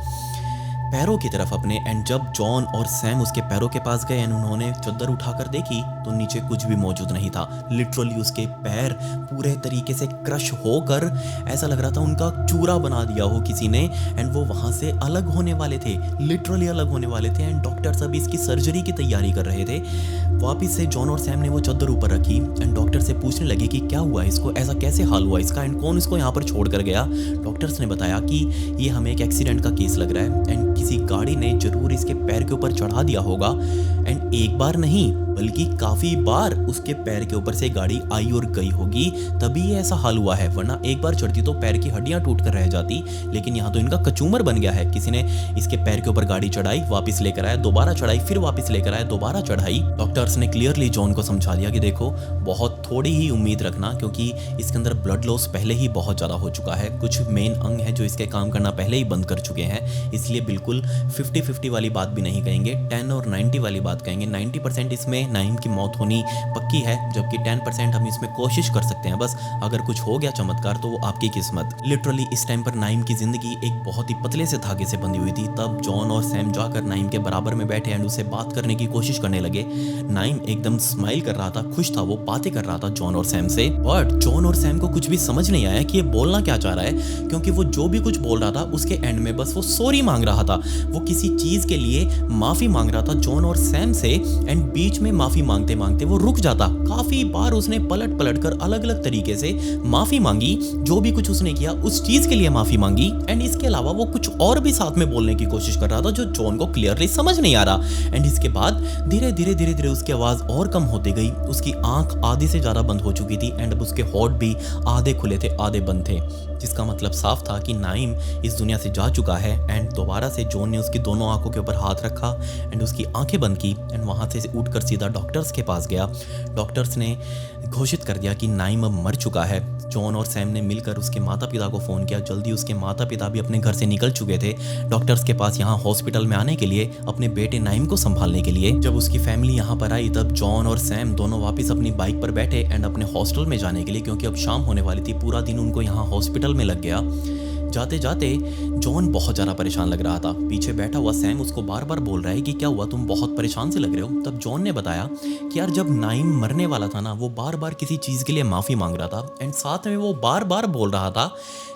पैरों की तरफ अपने एंड जब जॉन और सैम उसके पैरों के पास गए एंड उन्होंने चद्दर उठाकर देखी तो नीचे कुछ भी मौजूद नहीं था। लिटरली उसके पैर पूरे तरीके से क्रश होकर ऐसा लग रहा था उनका चूरा बना दिया हो किसी ने एंड वो वहाँ से अलग होने वाले थे, लिटरली अलग होने वाले थे एंड डॉक्टर्स अभी इसकी सर्जरी की तैयारी कर रहे थे। वापिस से जॉन और सैम ने वो चद्दर ऊपर रखी एंड डॉक्टर से पूछने लगे कि क्या हुआ इसको, ऐसा कैसे हाल हुआ इसका एंड कौन इसको यहाँ पर छोड़ कर गया। डॉक्टर्स ने बताया कि ये हमें एक एक्सीडेंट का केस लग रहा है एंड किसी गाड़ी ने जरूर इसके पैर के ऊपर चढ़ा दिया होगा एंड एक बार नहीं बल्कि काफी बार उसके पैर के ऊपर से गाड़ी आई और गई होगी, तभी ये ऐसा हाल हुआ है। वरना एक बार चढ़ती तो पैर की हड्डियां टूट कर रह जाती, लेकिन यहाँ तो इनका कचूमर बन गया है। किसी ने इसके पैर के ऊपर गाड़ी चढ़ाई, वापस लेकर आया, दोबारा चढ़ाई, फिर वापस लेकर आया, दोबारा चढ़ाई। डॉक्टर्स ने क्लियरली जॉन को समझा दिया कि देखो बहुत थोड़ी ही उम्मीद रखना, क्योंकि इसके अंदर ब्लड लॉस पहले ही बहुत ज्यादा हो चुका है। कुछ मेन अंग है जो इसके काम करना पहले ही बंद कर चुके हैं, इसलिए बिल्कुल 50-50 वाली बात भी नहीं कहेंगे, 10 और 90 वाली बात कहेंगे। 90% इसमें नाइम की मौत होनी पक्की है, जबकि 10% हम इसमें कोशिश कर सकते हैं। बस अगर कुछ हो गया चमत्कार तो वो आपकी किस्मत। लिटरली इस टाइम पर नाइम की जिंदगी एक बहुत ही पतले से धागे से बंधी हुई थी। तब जॉन और सैम जाकर नाइम के बराबर में बैठे एंड उससे बात करने की कोशिश करने लगे। नाइम एकदम स्माइल कर रहा था, खुश था, वो बातें कर रहा था जॉन और सैम से। बट जॉन और सैम को कुछ भी समझ नहीं आया कि ये बोलना क्या चाह रहा है, क्योंकि वो जो भी कुछ बोल रहा था उसके एंड में बस वो सॉरी मांग रहा था, वो किसी चीज के लिए माफी मांग रहा था जॉन और सैम से एंड बीच में माफी मांगते मांगते वो रुक जाता। काफी बार उसने पलट पलट कर अलग अलग तरीके से माफी मांगी, जो भी कुछ उसने किया उस चीज के लिए माफी मांगी एंड इसके अलावा वो कुछ और भी साथ में बोलने की कोशिश कर रहा था जो जॉन को क्लियरली समझ नहीं आ रहा। एंड इसके बाद धीरे धीरे धीरे धीरे उसकी आवाज और कम होती गई, उसकी आंख आधी से ज्यादा बंद हो चुकी थी एंड अब उसके होठ भी आधे खुले थे आधे बंद थे, जिसका मतलब साफ था कि नाइम इस दुनिया से जा चुका है। एंड दोबारा से जॉन ने उसकी दोनों आंखों के ऊपर हाथ रखा एंड उसकी आंखें बंद की एंड वहां से उठकर सीधा डॉक्टर्स के पास गया। डॉक्टर्स ने घोषित कर दिया कि नाइम अब मर चुका है। जॉन और सैम ने मिलकर उसके माता पिता को फ़ोन किया। जल्दी उसके माता पिता भी अपने घर से निकल चुके थे डॉक्टर्स के पास यहाँ हॉस्पिटल में आने के लिए, अपने बेटे नाइम को संभालने के लिए। जब उसकी फैमिली यहाँ पर आई तब जॉन और सैम दोनों वापस अपनी बाइक पर बैठे एंड अपने हॉस्टल में जाने के लिए, क्योंकि अब शाम होने वाली थी। पूरा दिन उनको यहाँ हॉस्पिटल में लग गया। जाते जाते जॉन बहुत ज़्यादा परेशान लग रहा था। पीछे बैठा हुआ सैम उसको बार बार बोल रहा है कि क्या हुआ, तुम बहुत परेशान से लग रहे हो। तब जॉन ने बताया कि यार जब नाइम मरने वाला था ना, वो बार बार किसी चीज़ के लिए माफ़ी मांग रहा था एंड साथ में वो बार बार बोल रहा था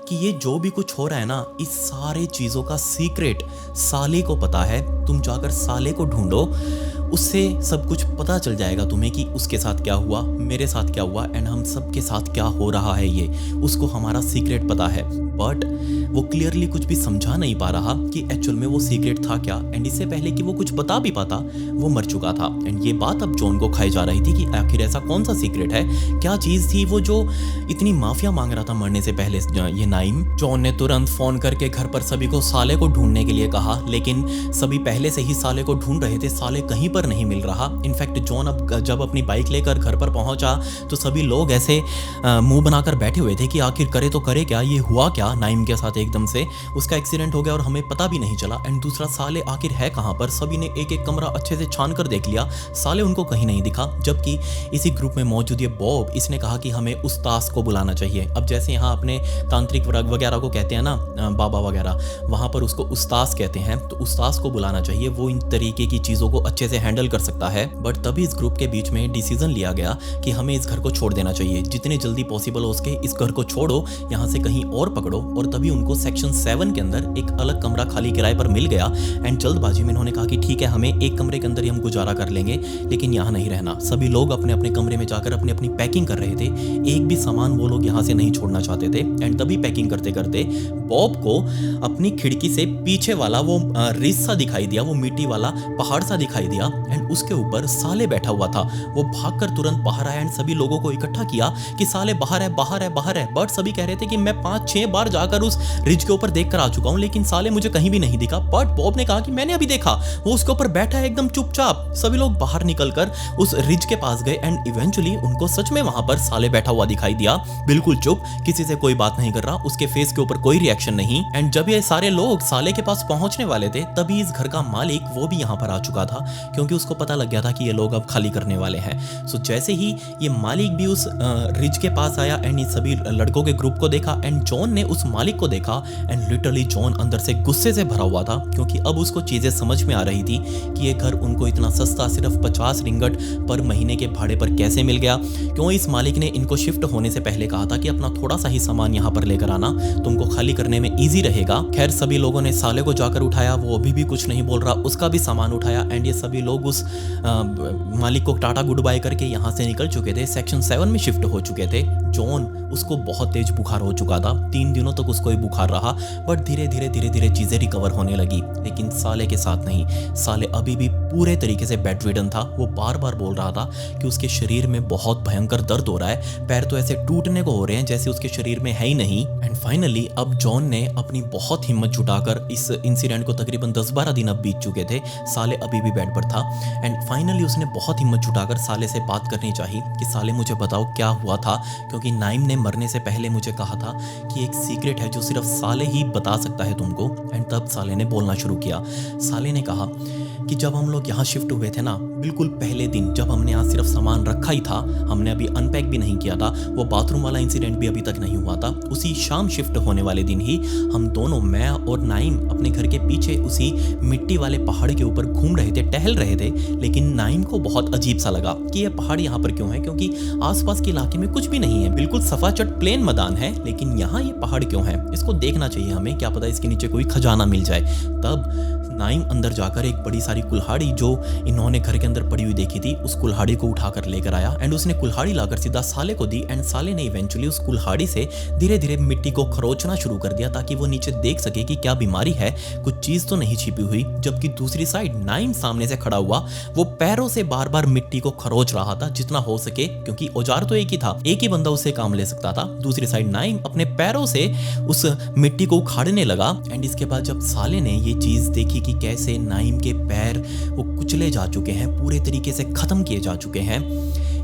कि ये जो भी कुछ हो रहा है ना, इस सारे चीज़ों का सीक्रेट साले को पता है। तुम जाकर साले को ढूंढो, उससे सब कुछ पता चल जाएगा तुम्हें कि उसके साथ क्या हुआ, मेरे साथ क्या हुआ एंड हम सब के साथ क्या हो रहा है। ये उसको हमारा सीक्रेट पता है। बट वो क्लियरली कुछ भी समझा नहीं पा रहा कि एक्चुअल में वो सीक्रेट था क्या। एंड इससे पहले कि वो कुछ बता भी पाता वो मर चुका था। एंड ये बात अब जॉन को खाई जा रही थी कि आखिर ऐसा कौन सा सीक्रेट है, क्या चीज थी वो जो इतनी माफिया मांग रहा था मरने से पहले ये नाइम। जॉन ने तुरंत फोन करके घर पर सभी को साले को ढूंढने के लिए कहा, लेकिन सभी पहले से ही साले को ढूंढ रहे थे, साले कहीं पर नहीं मिल रहा। इनफैक्ट जॉन अब जब अपनी बाइक लेकर घर पर पहुंचा तो सभी लोग ऐसे मुंह बनाकर बैठे हुए थे कि आखिर करे तो करे क्या, ये हुआ क्या नाइम के साथ। एकदम से उसका एक्सीडेंट हो गया और हमें पता भी नहीं चला। एंड दूसरा साले आखिर है कहां पर। सभी ने एक एक कमरा अच्छे से छान कर देख लिया, साले उनको कहीं नहीं दिखा। जबकि इसी ग्रुप में मौजूद ये बॉब, इसने कहा कि हमें उस्ताद को बुलाना चाहिए। अब जैसे यहाँ अपने तांत्रिक वर्ग वगैरह को कहते हैं ना, बाबा वगैरह, वहां पर उसको उस्ताद कहते हैं, तो उस्ताद को बुलाना चाहिए, वो इन तरीके की चीजों को अच्छे से हैंडल कर सकता है। बट तभी इस ग्रुप के बीच में डिसीजन लिया गया कि हमें इस घर को छोड़ देना चाहिए, जितने जल्दी पॉसिबल हो सके इस घर को छोड़ो, यहाँ से कहीं और पकड़ो। और तभी उनको सेक्शन 7 के अंदर एक अलग कमरा खाली किराए पर मिल गया। एंड जल्दबाजी में इन्होंने कहा कि ठीक है, हमें एक कमरे के अंदर ही हम गुजारा कर लेंगे, लेकिन यहाँ नहीं रहना। सभी लोग अपने अपने कमरे में जाकर अपनी अपनी पैकिंग कर रहे थे, एक भी सामान वो लोग यहाँ से नहीं छोड़ना चाहते थे। एंड तभी पैकिंग करते करते बॉब को अपनी खिड़की से पीछे वाला वो रिज सा दिखाई दिया, वो मिट्टी वाला पहाड़ सा दिखाई दिया। एंड उसके ऊपर साले बैठा हुआ था। वो भागकर तुरंत बाहर आया एंड सभी लोगों को इकट्ठा किया कि साले बाहर है, बाहर है, बाहर है। बट सभी कह रहे थे कि मैं 5-6 बार जाकर उस रिज के ऊपर देख कर आ चुका हूं, लेकिन साले मुझे कहीं भी नहीं दिखा। बट बॉब ने कहा कि मैंने अभी देखा, वो उसके ऊपर बैठा है एकदम चुपचाप। सभी लोग बाहर निकलकर उस रिज के पास गए एंड इवेंचुअली उनको सच में वहां पर साले बैठा हुआ दिखाई दिया, बिल्कुल चुप, किसी से कोई बात नहीं कर रहा, उसके फेस के ऊपर कोई रिएक्शन नहीं। एंड जब ये सारे लोग साले के पास पहुंचने वाले थे तभी इस घर का मालिक वो भी यहाँ पर आ चुका था, क्योंकि उसको पता लग गया था कि ये लोग अब खाली करने वाले हैं। सो जैसे ही ये मालिक भी उस रिज के पास आया एंड इन सभी लड़कों के ग्रुप को देखा एंड जॉन ने उस मालिक को देखा एंड लिटरली जॉन अंदर से गुस्से से भरा हुआ था, क्योंकि अब उसको चीजें समझ में आ रही थी कि ये घर उनको इतना सस्ता सिर्फ 50 रिंगट पर महीने के भाड़े पर कैसे मिल गया। क्यों इस मालिक ने इनको शिफ्ट होने से पहले कहा था कि अपना थोड़ा सा ही सामान यहाँ पर लेकर आना, तुमको खाली करने में ईजी रहेगा। खैर सभी लोगों ने साले को जाकर उठाया, वो अभी भी कुछ नहीं बोल रहा, उसका भी सामान उठाया एंड ये सभी लोग उस मालिक को टाटा गुड बाय करके यहाँ से निकल चुके थे, सेक्शन 7 में शिफ्ट हो चुके थे। जॉन, उसको बहुत तेज बुखार हो चुका था, 3 दिनों तक उसको ही बुखार रहा, बट धीरे धीरे चीजें रिकवर होने लगी। लेकिन साले के साथ नहीं, साले अभी भी पूरे तरीके से बेड रिडन था। वो बार बार बोल रहा था कि उसके शरीर में बहुत भयंकर दर्द हो रहा है, पैर तो ऐसे टूटने को हो रहे हैं जैसे उसके शरीर में है ही नहीं। एंड फाइनली अब जॉन ने अपनी बहुत हिम्मत जुटाकर, इस इंसिडेंट को तकरीबन 10-12 दिन अब बीत चुके थे, साले अभी भी बेड पर था। एंड फाइनली उसने बहुत हिम्मत जुटाकर साले से बात करनी चाहिए कि साले मुझे बताओ क्या हुआ था, क्योंकि नाइम ने मरने से पहले मुझे कहा था कि एक सीक्रेट है जो सिर्फ साले ही बता सकता है तुमको। एंड तब साले ने बोलना शुरू किया। साले ने कहा कि जब हम लोग यहाँ शिफ्ट हुए थे ना, बिल्कुल पहले दिन जब हमने यहाँ सिर्फ सामान रखा ही था, हमने अभी अनपैक भी नहीं किया था, वो बाथरूम वाला इंसिडेंट भी अभी तक नहीं हुआ था, उसी शाम शिफ्ट होने वाले दिन ही हम दोनों, मैं और नाइम, अपने घर के पीछे उसी मिट्टी वाले पहाड़ के ऊपर घूम रहे थे, टहल रहे थे। लेकिन नाइम को बहुत अजीब सा लगा कि ये पहाड़ यहाँ पर क्यों है, क्योंकि आसपास के इलाके में कुछ भी नहीं है, बिल्कुल सफाचट प्लेन मैदान है, लेकिन यहाँ ये पहाड़ क्यों है, इसको देखना चाहिए हमें, क्या पता इसके नीचे कोई खजाना मिल जाए। तब नाइम अंदर जाकर एक बड़ी सारी कुल्हाड़ी जो इन्होंने घर के अंदर पड़ी हुई देखी थी, उस कुल्हाड़ी को उठाकर लेकर आया एंड उसने कुल्हाड़ी लाकर सीधा साले को दी। एंड साले ने इवेंचुअली उस कुल्हाड़ी से धीरे धीरे मिट्टी को खरोचना शुरू कर दिया ताकि वो नीचे देख सके कि क्या बीमारी है, कुछ चीज तो नहीं छिपी हुई। जबकि दूसरी साइड नाइम सामने से खड़ा हुआ, वो पैरों से बार बार मिट्टी को खरोच रहा था जितना हो सके, क्योंकि औजार तो एक ही था, एक ही बंदा उससे काम ले सकता था। दूसरी साइड नाइम अपने पैरों से उस मिट्टी को उखाड़ने लगा। एंड इसके बाद जब साले ने ये चीज देखी कि कैसे नाइम के पैर वो कुचले जा चुके हैं, पूरे तरीके से खत्म किए जा चुके हैं,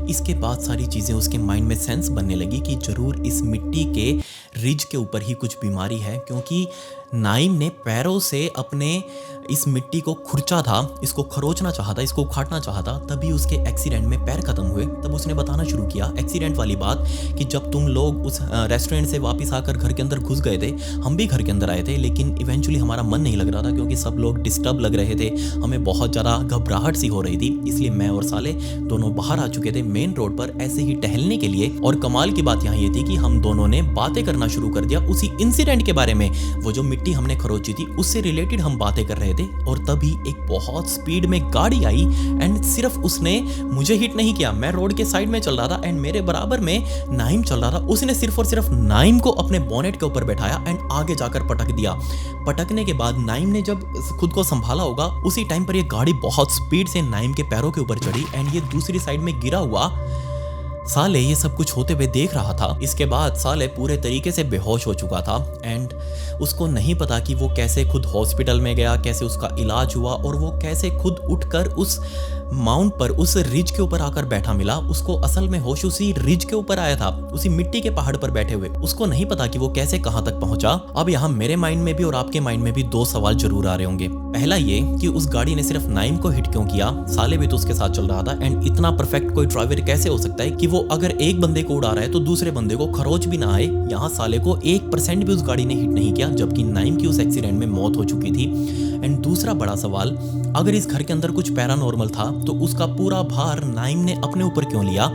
इसके बाद सारी चीजें उसके माइंड में सेंस बनने लगी कि जरूर इस मिट्टी के रिज के ऊपर ही कुछ बीमारी है, क्योंकि नाइम ने पैरों से अपने इस मिट्टी को खुरचा था, इसको खरोचना चाहता, इसको उखाड़ना चाहता, तभी उसके एक्सीडेंट में पैर खत्म हुए। तब उसने बताना शुरू किया एक्सीडेंट वाली बात कि जब तुम लोग उस रेस्टोरेंट से वापस आकर घर के अंदर घुस गए थे, हम भी घर के अंदर आए थे, लेकिन इवेंचुअली हमारा मन नहीं लग रहा था क्योंकि सब लोग डिस्टर्ब लग रहे थे, हमें बहुत ज़्यादा घबराहट सी हो रही थी, इसलिए मैं और साले दोनों बाहर आ चुके थे मेन रोड पर ऐसे ही टहलने के लिए। और कमाल की बात यहाँ ये थी कि हम दोनों ने बातें करना शुरू कर दिया उसी इंसिडेंट के बारे में, वो जो मिट्टी हमने खरोची थी उससे रिलेटेड हम बातें कर रहे थे और तभी एक बहुत स्पीड में गाड़ी आई एंड सिर्फ उसने मुझे हिट नहीं किया। मैं रोड के साइड में चल रहा था एंड मेरे बराबर में नाइम चल रहा था। उसने सिर्फ और सिर्फ नाइम को अपने बोनेट के ऊपर बैठाया एंड आगे जाकर पटक दिया। पटकने के बाद नाइम ने जब खुद को संभाला होगा उसी टाइम पर ये गाड़ी बहुत स्पीड से नाइम के पैरों के ऊपर चढ़ी एंड ये दूसरी साइड में गिरा हुआ साले ये सब कुछ होते हुए देख रहा था। इसके बाद साले पूरे तरीके से बेहोश हो चुका था एंड उसको नहीं पता कि वो कैसे खुद हॉस्पिटल में गया, कैसे उसका इलाज हुआ और वो कैसे खुद उठकर उस माउंट पर उस रिज के ऊपर आकर बैठा मिला। उसको असल में होश उसी रिज के ऊपर आया था, उसी मिट्टी के पहाड़ पर बैठे हुए। उसको नहीं पता कि वो कैसे कहां तक पहुंचा। अब यहाँ मेरे माइंड में भी और आपके माइंड में भी दो सवाल जरूर आ रहे होंगे। पहला ये कि उस गाड़ी ने सिर्फ नाइम को हिट क्यों किया, साले भी तो उसके साथ चल रहा था एंड इतना परफेक्ट कोई ड्राइवर कैसे हो सकता है कि वो अगर एक बंदे को उड़ा रहा है तो दूसरे बंदे को खरोच भी ना आए। यहाँ साले को 1% भी उस गाड़ी ने हिट नहीं किया जबकि नाइम की उस एक्सीडेंट में मौत हो चुकी थी। एंड दूसरा बड़ा सवाल, अगर इस घर के अंदर कुछ पैरानॉर्मल था तो उसका पूरा भार नाइम ने अपने ऊपर क्यों लिया।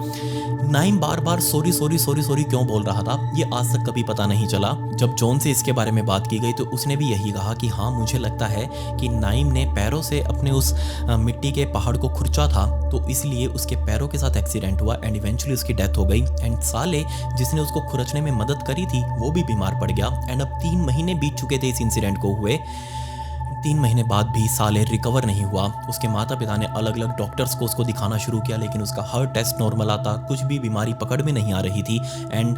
नाइम बार बार सॉरी सॉरी सॉरी सॉरी क्यों बोल रहा था ये आज तक कभी पता नहीं चला। जब जॉन से इसके बारे में बात की गई तो उसने भी यही कहा कि हाँ मुझे लगता है कि नाइम ने पैरों से अपने उस मिट्टी के पहाड़ को खुरचा था तो इसलिए उसके पैरों के साथ एक्सीडेंट हुआ एंड इवेंचुअली उसकी डेथ हो गई। एंड साले जिसने उसको खुरचने में मदद करी थी वो भी बीमार पड़ गया एंड अब 3 महीने बीत चुके थे इस इंसिडेंट को हुए। 3 महीने बाद भी साले रिकवर नहीं हुआ। उसके माता पिता ने अलग अलग डॉक्टर्स को उसको दिखाना शुरू किया लेकिन उसका हर टेस्ट नॉर्मल आता, कुछ भी बीमारी पकड़ में नहीं आ रही थी। एंड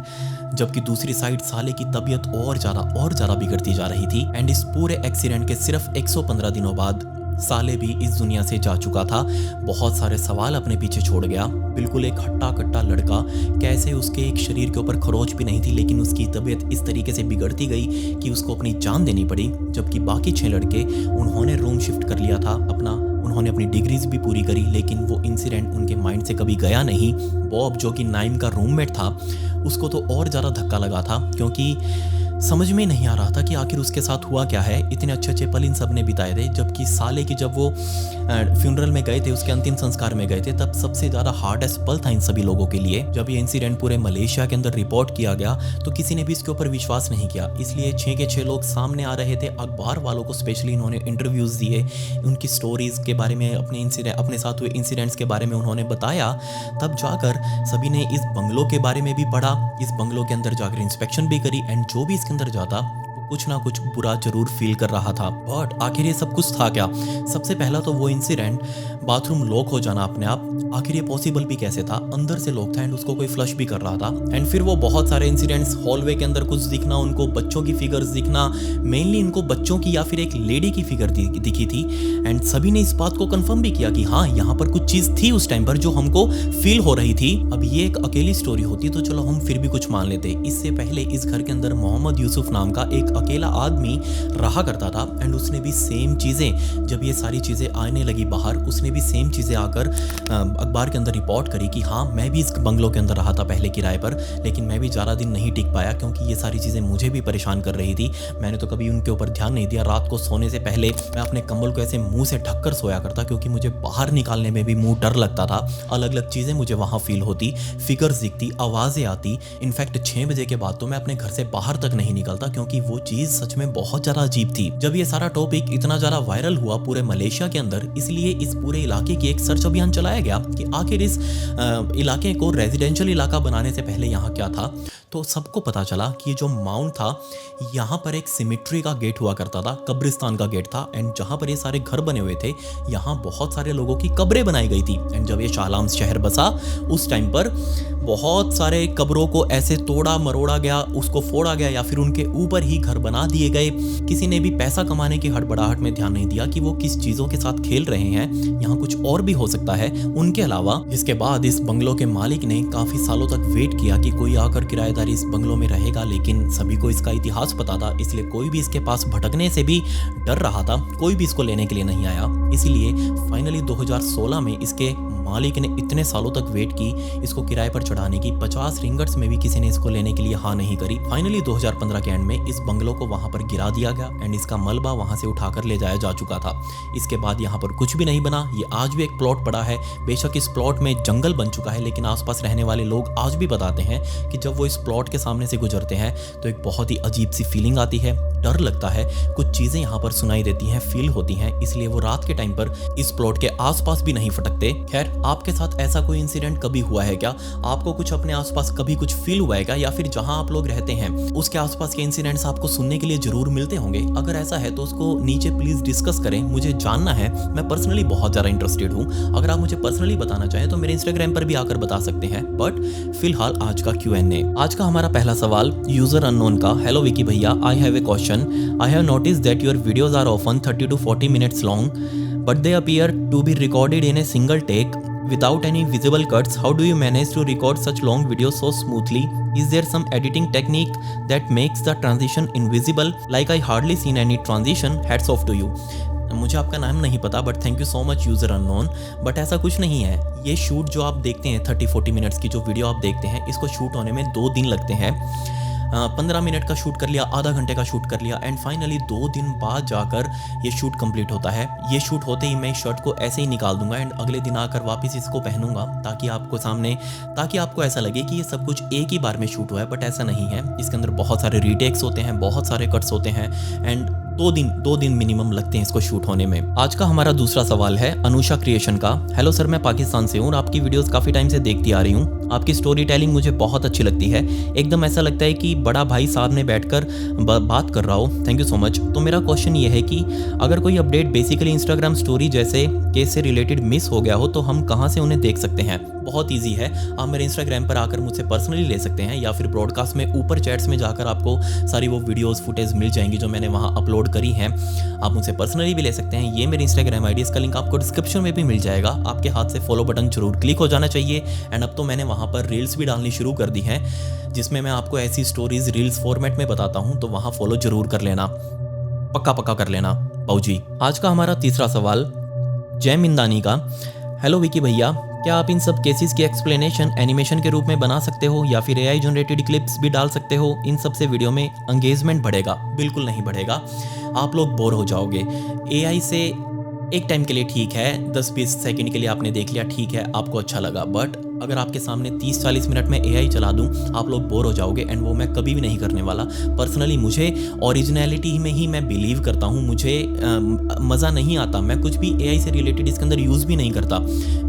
जबकि दूसरी साइड साले की तबीयत और ज़्यादा बिगड़ती जा रही थी। एंड इस पूरे एक्सीडेंट के सिर्फ 115 दिनों बाद साले भी इस दुनिया से जा चुका था। बहुत सारे सवाल अपने पीछे छोड़ गया। बिल्कुल एक हट्टा कट्टा लड़का, कैसे उसके एक शरीर के ऊपर खरोच भी नहीं थी लेकिन उसकी तबीयत इस तरीके से बिगड़ती गई कि उसको अपनी जान देनी पड़ी। जबकि बाकी 6 लड़के उन्होंने रूम शिफ्ट कर लिया था अपना, उन्होंने अपनी डिग्रीज भी पूरी करी लेकिन वो इंसिडेंट उनके माइंड से कभी गया नहीं। बॉब जो कि नाइम का रूममेट था उसको तो और ज़्यादा धक्का लगा था क्योंकि समझ में नहीं आ रहा था कि आखिर उसके साथ हुआ क्या है। इतने अच्छे पल इन सब ने बिताए थे। जबकि साले की जब वो फ्यूनरल में गए थे, उसके अंतिम संस्कार में गए थे, तब सबसे ज़्यादा हार्डेस्ट पल था इन सभी लोगों के लिए। जब ये इंसिडेंट पूरे मलेशिया के अंदर रिपोर्ट किया गया तो किसी ने भी इसके ऊपर विश्वास नहीं किया। इसलिए 6 के 6 लोग सामने आ रहे थे। अखबार वालों को स्पेशली इन्होंने इंटरव्यूज़ दिए, उनकी स्टोरीज़ के बारे में, अपने साथ हुए इंसिडेंट्स के बारे में उन्होंने बताया। तब जाकर सभी ने इस बंगलों के बारे में भी पढ़ा, इस बंगलों के अंदर जाकर इंस्पेक्शन भी करी एंड जो भी अंदर जाता कुछ ना कुछ बुरा जरूर फील कर रहा था। बट आखिर ये सब कुछ था क्या? सबसे पहला तो वो इंसिडेंट, बाथरूम लॉक हो जाना अपने आप, आखिर ये पॉसिबल भी कैसे था? अंदर से लॉक था एंड उसको कोई फ्लश भी कर रहा था। एंड फिर वो बहुत सारे इंसिडेंट्स, हॉलवे के अंदर कुछ दिखना, उनको बच्चों की फिगर्स दिखना, मेनली इनको बच्चों की या फिर एक लेडी की फिगर दिखी थी। एंड सभी ने इस बात को कंफर्म भी किया कि हाँ यहाँ पर कुछ चीज़ थी उस टाइम पर जो हमको फील हो रही थी। अब ये एक अकेली स्टोरी होती तो चलो हम फिर भी कुछ मान लेते। इससे पहले इस घर के अंदर मोहम्मद यूसुफ नाम का एक अकेला आदमी रहा करता था एंड उसने भी सेम चीज़ें, जब ये सारी चीज़ें आने लगी बाहर, उसने भी सेम चीज़ें आकर अखबार के अंदर रिपोर्ट करी कि हाँ मैं भी इस बंगलों के अंदर रहा था पहले किराए पर, लेकिन मैं भी ज़्यादा दिन नहीं टिक पाया क्योंकि ये सारी चीज़ें मुझे भी परेशान कर रही थी। मैंने तो कभी उनके ऊपर ध्यान नहीं दिया। रात को सोने से पहले मैं अपने कंबल को ऐसे मुंह से ढक कर सोया करता क्योंकि मुझे बाहर निकालने में भी मुंह डर लगता था। अलग अलग चीज़ें मुझे वहाँ फील होती, फिगर्स दिखती, आवाज़ें आती। इनफैक्ट 6 बजे के बाद तो मैं अपने घर से बाहर तक नहीं निकलता क्योंकि वो चीज़ सच में बहुत ज़्यादा अजीब थी। जब ये सारा टॉपिक इतना ज़्यादा वायरल हुआ पूरे मलेशिया के अंदर, इसलिए इस पूरे इलाके की एक सर्च अभियान चलाया गया कि आखिर इस इलाके को रेजिडेंशियल इलाका बनाने से पहले यहाँ क्या था। तो सबको पता चला कि ये जो माउंट था यहाँ पर एक सिमेट्री का गेट हुआ करता था, कब्रिस्तान का गेट था। एंड जहाँ पर ये सारे घर बने हुए थे यहाँ बहुत सारे लोगों की कब्रें बनाई गई थी। एंड जब ये शालाम शहर बसा उस टाइम पर बहुत सारे कब्रों को ऐसे तोड़ा मरोड़ा गया, उसको फोड़ा गया या फिर उनके ऊपर ही घर बना दिए गए। किसी ने भी पैसा कमाने की हड़बड़ाहट में ध्यान नहीं दिया कि वो किस चीज़ों के साथ खेल रहे हैं, यहाँ कुछ और भी हो सकता है उनके अलावा। जिसके बाद इस बंगलों के मालिक ने काफ़ी सालों तक वेट किया कि कोई आकर किराएदारी इस बंगलों में रहेगा, लेकिन सभी को इसका इतिहास पता था इसलिए कोई भी इसके पास भटकने से भी डर रहा था, कोई भी इसको लेने के लिए नहीं आया। इसीलिए फाइनली 2016 में इसके मालिक ने इतने सालों तक वेट की इसको किराए पर चढ़ाने की, 50 रिंगट्स में भी किसी ने इसको लेने के लिए हाँ नहीं करी। फाइनली 2015 के एंड में इस बंगलों को वहां पर गिरा दिया गया एंड इसका मलबा वहां से उठाकर ले जाया जा चुका था। इसके बाद यहाँ पर कुछ भी नहीं बना। ये आज भी एक प्लॉट पड़ा है। बेशक इस प्लॉट में जंगल बन चुका है लेकिन आसपास रहने वाले लोग आज भी बताते हैं कि जब वो इस प्लॉट के सामने से गुजरते हैं तो एक बहुत ही अजीब सी फीलिंग आती है, डर लगता है, कुछ चीज़ें यहाँ पर सुनाई देती हैं, फील होती हैं, इसलिए वो रात के टाइम पर इस प्लॉट के आसपास भी नहीं फटकते। खैर, आपके साथ ऐसा कोई इंसिडेंट कभी हुआ है क्या? आपको कुछ अपने आसपास कभी कुछ फील हुआ है क्या? या फिर जहां आप लोग रहते हैं उसके आसपास के इंसिडेंट्स आपको सुनने के लिए जरूर मिलते होंगे। अगर ऐसा है तो उसको नीचे प्लीज डिस्कस करें, मुझे जानना है। मैं पर्सनली बहुत ज़्यादा इंटरेस्टेड हूँ। अगर आप मुझे पर्सनली बताना चाहें तो मेरे इंस्टाग्राम पर भी आकर बता सकते हैं। बट फिलहाल आज का Q&A। आज का हमारा पहला सवाल यूजर अननोन का। हेलो विकी भैया, I have a question. I have noticed that your videos are often 30 to 40 minutes long, but they appear to be recorded in a single take without any visible cuts. How do you manage to record such long videos so smoothly? Is there some editing technique that makes the transition invisible? Like I hardly seen any transition. Hats off to you. मुझे आपका नाम नहीं पता but thank you so much user unknown. But ऐसा कुछ नहीं है। ये शूट जो आप देखते हैं 30-40 मिनट्स की जो वीडियो आप देखते हैं, इसको शूट होने में 2 दिन लगते हैं। 15 मिनट का शूट कर लिया, आधा घंटे का शूट कर लिया एंड फाइनली 2 दिन बाद जाकर ये शूट कंप्लीट होता है। ये शूट होते ही मैं शर्ट को ऐसे ही निकाल दूंगा एंड अगले दिन आकर वापस इसको पहनूंगा ताकि आपको ऐसा लगे कि ये सब कुछ एक ही बार में शूट हुआ है। बट ऐसा नहीं है, इसके अंदर बहुत सारे रीटेक्स होते हैं, बहुत सारे कट्स होते हैं एंड 2 दिन मिनिमम लगते हैं इसको शूट होने में। आज का हमारा दूसरा सवाल है अनुषा क्रिएशन का। हेलो सर, मैं पाकिस्तान से हूँ और आपकी वीडियोस काफ़ी टाइम से देखती आ रही हूँ। आपकी स्टोरी टेलिंग मुझे बहुत अच्छी लगती है। एकदम ऐसा लगता है कि बड़ा भाई सामने बैठकर बात कर रहा हो। Thank you so much. तो मेरा क्वेश्चन ये है कि अगर कोई अपडेट बेसिकली इंस्टाग्राम स्टोरी जैसे केस से रिलेटेड मिस हो गया हो तो हम कहाँ से उन्हें देख सकते हैं? बहुत ईजी है, आप मेरे इंस्टाग्राम पर आकर मुझसे पर्सनली ले सकते हैं या फिर ब्रॉडकास्ट में ऊपर चैट्स में जाकर आपको सारी वो वीडियोस फुटेज मिल जाएंगी जो मैंने वहाँ अपलोड करी हैं। आप मुझसे पर्सनली भी ले सकते हैं। ये मेरी इंस्टाग्राम आईडी, इसका लिंक आपको डिस्क्रिप्शन में भी मिल जाएगा। आपके हाथ से फॉलो बटन जरूर क्लिक हो जाना चाहिए। एंड अब तो मैंने वहाँ पर रील्स भी डालनी शुरू कर दी हैं जिसमें मैं आपको ऐसी स्टोरीज रील्स फॉर्मेट में बताता हूँ, तो वहाँ फॉलो जरूर कर लेना, पक्का कर लेना बाऊजी। आज का हमारा तीसरा सवाल जय मिंदानी का। हेलो विकी भैया, क्या आप इन सब केसेस की एक्सप्लेनेशन एनिमेशन के रूप में बना सकते हो या फिर AI जनरेटेड क्लिप्स भी डाल सकते हो? इन सब से वीडियो में एंगेजमेंट बढ़ेगा? बिल्कुल नहीं बढ़ेगा, आप लोग बोर हो जाओगे। AI से एक टाइम के लिए ठीक है, 10-20 सेकंड के लिए आपने देख लिया, ठीक है, आपको अच्छा लगा। बट अगर आपके सामने 30-40 मिनट में AI चला दूं, आप लोग बोर हो जाओगे एंड वो मैं कभी भी नहीं करने वाला। पर्सनली मुझे ओरिजिनलिटी में ही मैं बिलीव करता हूं। मुझे मज़ा नहीं आता, मैं कुछ भी AI से रिलेटेड इसके अंदर यूज़ भी नहीं करता।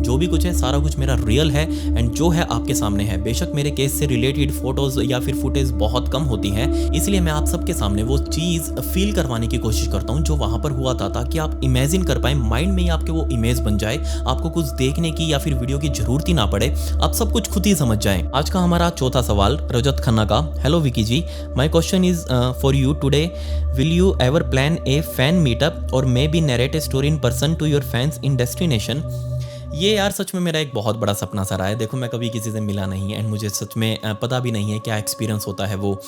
जो भी कुछ है सारा कुछ मेरा रियल है एंड जो है आपके सामने है। बेशक मेरे केस से रिलेटेड फोटोज़ या फिर फुटेज बहुत कम होती हैं, इसलिए मैं आप सबके सामने वो चीज़ फील करवाने की कोशिश करता हूँ जो वहाँ पर हुआ था, ताकि आप इमेजिन कर पाएँ, माइंड में ही आपके वो इमेज बन जाए, आपको कुछ देखने की या फिर वीडियो की जरूरत ही ना पड़े, आप सब कुछ खुद ही समझ जाएं। आज का हमारा चौथा सवाल रजत खन्ना का। Hello Vicky ji, my question is for you today. Will you ever plan a fan meetup or maybe narrate a story in person to your fans in destination? ये यार सच में मेरा एक बहुत बड़ा सपना सा रहा है। देखो, मैं कभी किसी से मिला नहीं है एंड मुझे सच में पता भी नहीं है क्या एक्सपीरियंस होता है वो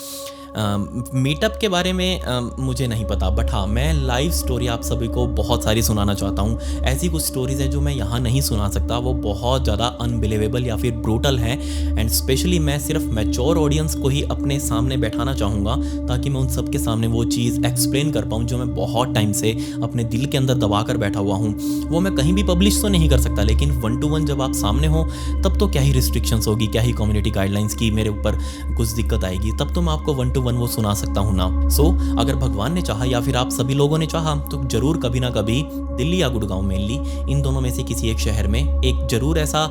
मीटअप के बारे में मुझे नहीं पता। बट हाँ, मैं लाइव स्टोरी आप सभी को बहुत सारी सुनाना चाहता हूँ। ऐसी कुछ स्टोरीज हैं जो मैं यहाँ नहीं सुना सकता, वो बहुत ज़्यादा अनबिलीवेबल या फिर ब्रूटल हैं एंड स्पेशली मैं सिर्फ मैच्योर ऑडियंस को ही अपने सामने बैठाना चाहूँगा ताकि मैं उन सब के सामने वो चीज़ एक्सप्लेन कर पाऊँ जो मैं बहुत टाइम से अपने दिल के अंदर दबा कर बैठा हुआ हूँ। वो मैं कहीं भी पब्लिश तो नहीं कर सकता, लेकिन 1-to-1 जब आप सामने हो तब तो क्या ही रिस्ट्रिक्शंस होगी, क्या ही कम्युनिटी गाइडलाइंस की मेरे ऊपर कुछ दिक्कत आएगी, तब तो मैं आपको 1-to-1 वो सुना सकता हूँ ना। सो अगर भगवान ने चाहा या फिर आप सभी लोगों ने चाहा तो जरूर कभी ना कभी दिल्ली या गुड़गांव मेनली इन दोनों में से किसी एक शहर में एक जरूर ऐसा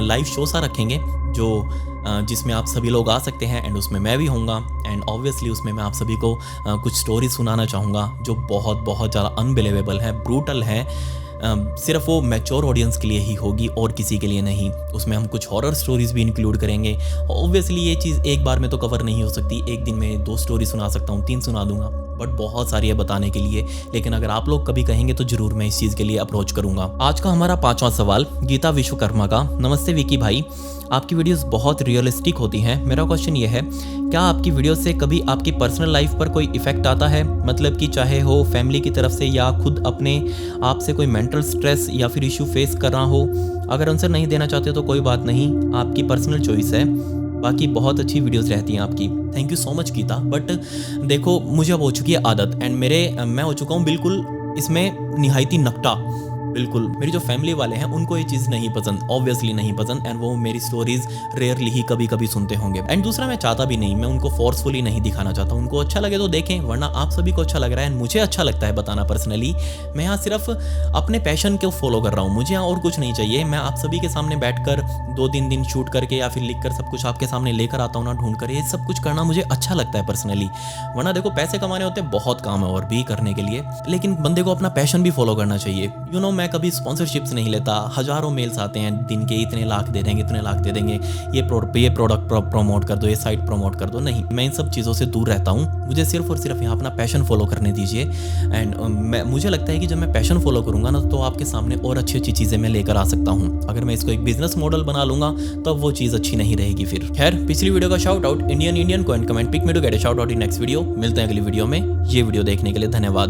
लाइव शो सा रखेंगे जो जिसमें आप सभी लोग आ सकते हैं एंड उसमें मैं भी होऊंगा एंड ऑब्वियसली उसमें मैं आप सभी को कुछ स्टोरी सुनाना चाहूँगा जो बहुत बहुत ज़्यादा अनबिलीवेबल है, ब्रूटल है। सिर्फ वो मैच्योर ऑडियंस के लिए ही होगी और किसी के लिए नहीं। उसमें हम कुछ हॉरर स्टोरीज भी इंक्लूड करेंगे। ऑब्वियसली ये चीज़ एक बार में तो कवर नहीं हो सकती, एक दिन में 2 स्टोरी सुना सकता हूँ, 3 सुना दूंगा, बट बहुत सारी है बताने के लिए। लेकिन अगर आप लोग कभी कहेंगे तो जरूर मैं इस चीज़ के लिए अप्रोच करूंगा। आज का हमारा 5वां सवाल गीता विश्वकर्मा का। नमस्ते विकी भाई, आपकी वीडियोस बहुत रियलिस्टिक होती हैं। मेरा क्वेश्चन ये है, क्या आपकी वीडियो से कभी आपकी पर्सनल लाइफ पर कोई इफेक्ट आता है? मतलब कि चाहे हो फैमिली की तरफ से या खुद अपने आप से कोई मेंटल स्ट्रेस या फिर इशू फेस कर रहा हो? अगर आंसर नहीं देना चाहते तो कोई बात नहीं, आपकी पर्सनल चॉइस है। बाकी बहुत अच्छी वीडियोस रहती हैं आपकी। Thank you so much Geeta. But देखो, मुझे अब हो चुकी है आदत एंड मैं हो चुका हूँ बिल्कुल इसमें निहायती नकटा। बिल्कुल, मेरी जो फैमिली वाले हैं उनको ये चीज़ नहीं पसंद, ऑब्वियसली नहीं पसंद, एंड वो मेरी स्टोरीज रेयरली ही कभी-कभी सुनते होंगे। एंड दूसरा, मैं चाहता भी नहीं, मैं उनको फोर्सफुली नहीं दिखाना चाहता। उनको अच्छा लगे तो देखें, वरना आप सभी को अच्छा लग रहा है एंड मुझे अच्छा लगता है बताना पर्सनली। मैं यहाँ सिर्फ अपने पैशन को फॉलो कर रहा हूँ, मुझे यहाँ और कुछ नहीं चाहिए। मैं आप सभी के सामने बैठकर 2-3 दिन शूट करके या फिर लिखकर सब कुछ आपके सामने लेकर आता हूँ ना, ढूंढ कर, ये सब कुछ करना मुझे अच्छा लगता है पर्सनली। वरना देखो, पैसे कमाने होते हैं, बहुत काम है और भी करने के लिए, लेकिन बंदे को अपना पैशन भी फॉलो करना चाहिए। मैं कभी स्पॉन्सरशिप्स नहीं लेता। हजारों मेल्स आते हैं दिन के, इतने लाख दे देंगे, इतने लाख दे देंगे, ये प्रोडक्ट प्रमोट कर दो, ये साइट प्रमोट कर दो। नहीं, मैं इन सब चीज़ों से दूर रहता हूँ। मुझे सिर्फ और सिर्फ यहाँ अपना पैशन फॉलो करने दीजिए। एंड मुझे लगता है कि जब मैं पैशन फॉलो करूँगा ना, तो आपके सामने और अच्छी अच्छी चीज़ें मैं लेकर आ सकता हूँ। अगर मैं इसको एक बिजनेस मॉडल बना लूंगा तब वो चीज़ अच्छी नहीं रहेगी फिर। खैर, पिछली वीडियो का शाउट आउट इंडियन को एंड कमेंट पिक में to get a shout out in next video. मिलते हैं अगली वीडियो में। ये वीडियो देखने के लिए धन्यवाद।